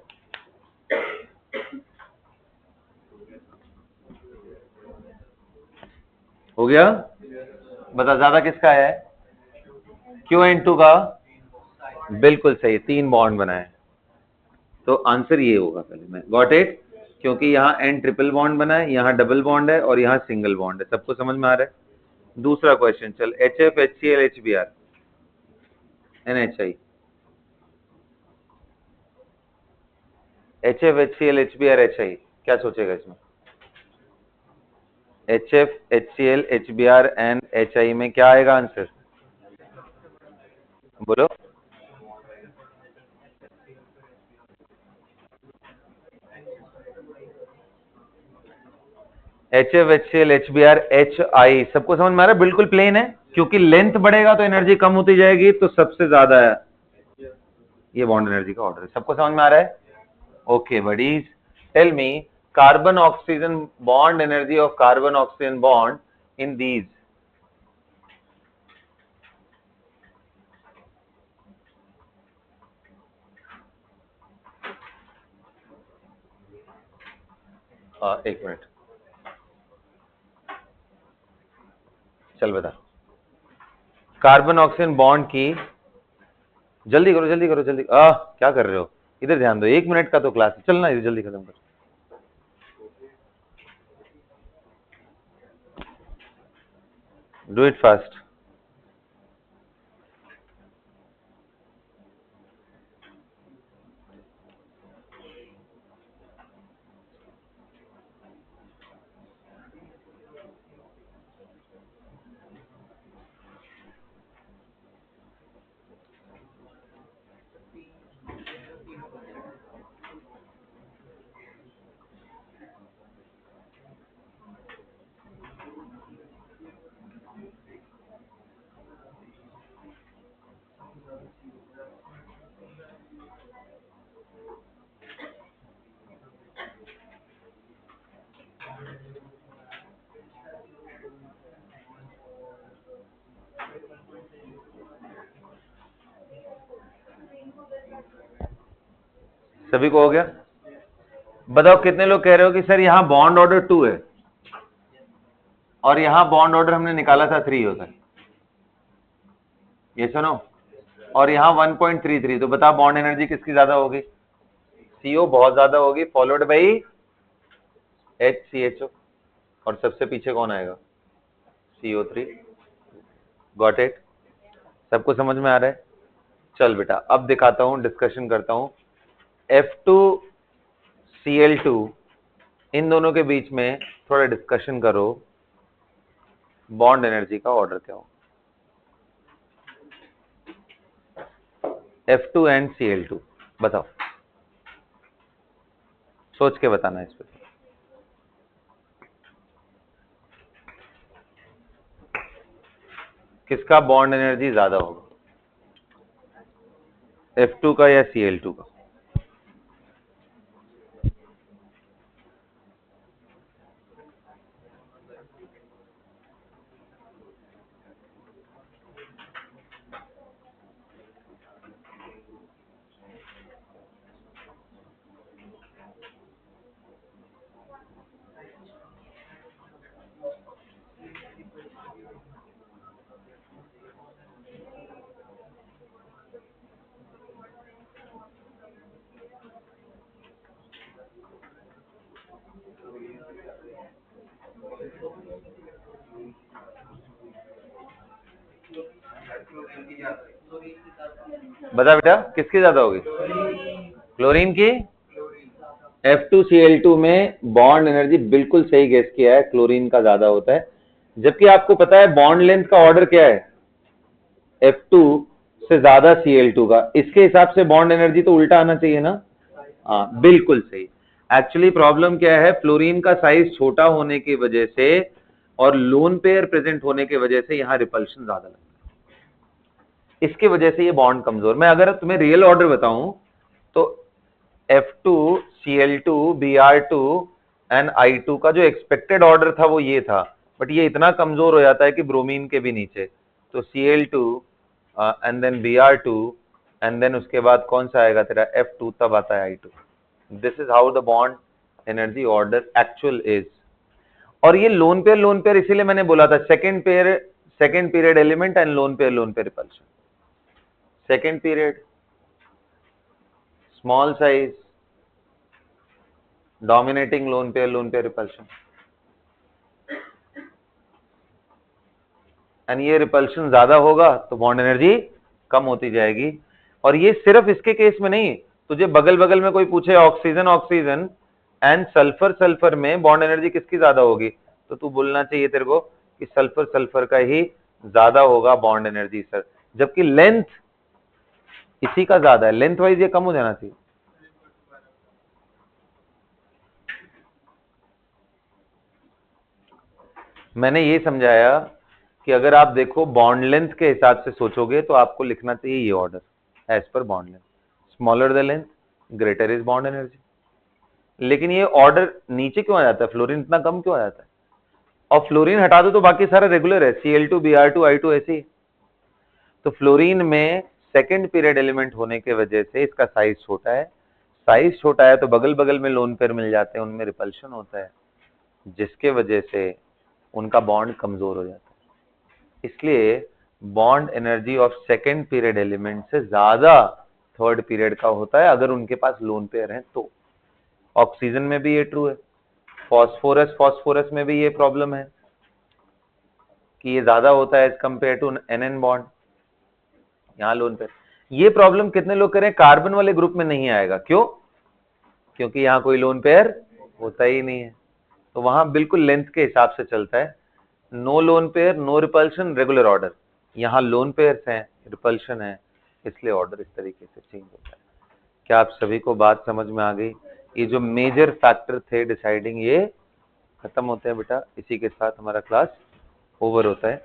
हो गया? बता ज्यादा किसका है? QN2 का, बिल्कुल सही, 3 बॉन्ड बनाए, तो आंसर ये होगा पहले में। Got it? क्योंकि यहाँ N ट्रिपल बॉन्ड बना है, यहाँ डबल बॉन्ड है और यहाँ सिंगल बॉन्ड है। सबको समझ में आ रहा है? दूसरा क्वेश्चन चल, HF HCl HBr NHI, HF HCl HBr HI, क्या सोचेगा इसमें? HF HCl HBr and HI में क्या आएगा आंसर? बोलो। HF, HCl, HBr, HI, सबको समझ में आ रहा है? बिल्कुल प्लेन है, क्योंकि लेंथ बढ़ेगा तो एनर्जी कम होती जाएगी, तो सबसे ज्यादा है ये बॉन्ड एनर्जी का ऑर्डर है। सबको समझ में आ रहा है? Okay buddies, tell me carbon oxygen bond energy of carbon oxygen bond in these. एक मिनट, चल बता। कार्बन ऑक्सीजन बॉन्ड की, जल्दी करो जल्दी करो जल्दी, क्या कर रहे हो? इधर ध्यान दो, 1 मिनट का तो क्लास है, चलना इधर जल्दी खत्म कर। Do it fast. सभी को हो गया? बताओ कितने लोग कह रहे हो कि सर यहां बॉन्ड ऑर्डर 2 है और यहां बॉन्ड ऑर्डर हमने निकाला था 3 होता है? ये सुनो, और यहां 1.33, तो बता बॉन्ड एनर्जी किसकी ज्यादा होगी? CO बहुत ज्यादा होगी, फॉलोड बाई HCHO, और सबसे पीछे कौन आएगा? CO3। Got it? सबको समझ में आ रहा है? चल बेटा, अब दिखाता हूं, डिस्कशन करता हूं। F2Cl2, इन दोनों के बीच में थोड़ा डिस्कशन करो, बॉन्ड एनर्जी का ऑर्डर क्या हो? F2 एंड Cl2 बताओ, सोच के बताना इस पे। किसका बॉन्ड एनर्जी ज्यादा होगा, F2 का या Cl2 का? बता बेटा, किसकी ज्यादा होगी? क्लोरीन की। F2Cl2 में बॉन्ड एनर्जी बिल्कुल सही गेस किया है, क्लोरीन का ज्यादा होता है। जबकि आपको पता है बॉन्ड लेंथ का ऑर्डर क्या है? F2 से ज्यादा Cl2 का, इसके हिसाब से बॉन्ड एनर्जी तो उल्टा आना चाहिए ना? हाँ बिल्कुल सही। एक्चुअली प्रॉब्लम क्या है, फ्लोरीन का साइज छोटा होने की वजह से और लोन पेयर प्रेजेंट होने की वजह से यहाँ रिपल्शन ज्यादा लगता है, इसकी वजह से ये बॉन्ड कमजोर। मैं अगर तुम्हें रियल ऑर्डर बताऊं तो F2Cl2 Br2 एंड I2 का जो एक्सपेक्टेड ऑर्डर था वो ये था, बट ये इतना कमजोर हो जाता है कि ब्रोमीन के भी नीचे, तो Cl2 and then Br2 and then उसके बाद कौन सा आएगा तेरा F2, तब आता है I2। This is how the bond energy order actual is. और ये लोन पेयर इसीलिए मैंने बोला था second period element and lone pair repulsion. Second period small size dominating lone pair repulsion, and ये रिपल्शन ज्यादा होगा तो बॉन्ड एनर्जी कम होती जाएगी। और ये सिर्फ इसके केस में नहीं, तुझे बगल बगल में कोई पूछे ऑक्सीजन एंड सल्फर में बॉन्ड एनर्जी किसकी ज्यादा होगी, तो तू बोलना चाहिए तेरे को कि सल्फर का ही ज्यादा होगा बॉन्ड एनर्जी सर, जबकि लेंथ इसी का ज्यादा है, लेंथ वाइज ये कम हो जाना चाहिए। मैंने ये समझाया कि अगर आप देखो बॉन्ड लेंथ के हिसाब से सोचोगे तो आपको लिखना चाहिए ये order, as per bond length, smaller the length greater is bond energy. लेकिन ये ऑर्डर नीचे क्यों आ जाता है, फ्लोरीन इतना कम क्यों आ जाता है? और फ्लोरीन हटा दो तो बाकी सारा रेगुलर है, Cl2 Br2 I2 ऐसे ही। तो फ्लोरीन में सेकेंड पीरियड एलिमेंट होने के वजह से इसका साइज छोटा है, साइज छोटा है तो बगल बगल में लोन पेयर मिल जाते हैं, उनमें रिपल्शन होता है, जिसके वजह से उनका बॉन्ड कमजोर हो जाता है। इसलिए bond energy of second period element से ज्यादा थर्ड पीरियड का होता है अगर उनके पास लोन पेयर है तो। ऑक्सीजन में भी ये ट्रू है, फास्फोरस में भी ये प्रॉब्लम है कि ये ज्यादा होता है as compare to N bond, यहाँ लोन पेयर। ये प्रॉब्लम कितने लोग करें, कार्बन वाले ग्रुप में नहीं आएगा, क्यों? क्योंकि यहाँ कोई लोन पेयर होता ही नहीं है, तो वहां बिल्कुल लेंथ के हिसाब से चलता है, no lone pair no repulsion regular order. यहाँ लोन पेयर्स हैं, रिपल्शन है, इसलिए ऑर्डर इस तरीके से चेंज होता है। क्या आप सभी को बात समझ में आ गई? ये जो मेजर फैक्टर थे डिसाइडिंग, ये खत्म होते हैं बेटा, इसी के साथ हमारा क्लास ओवर होता है।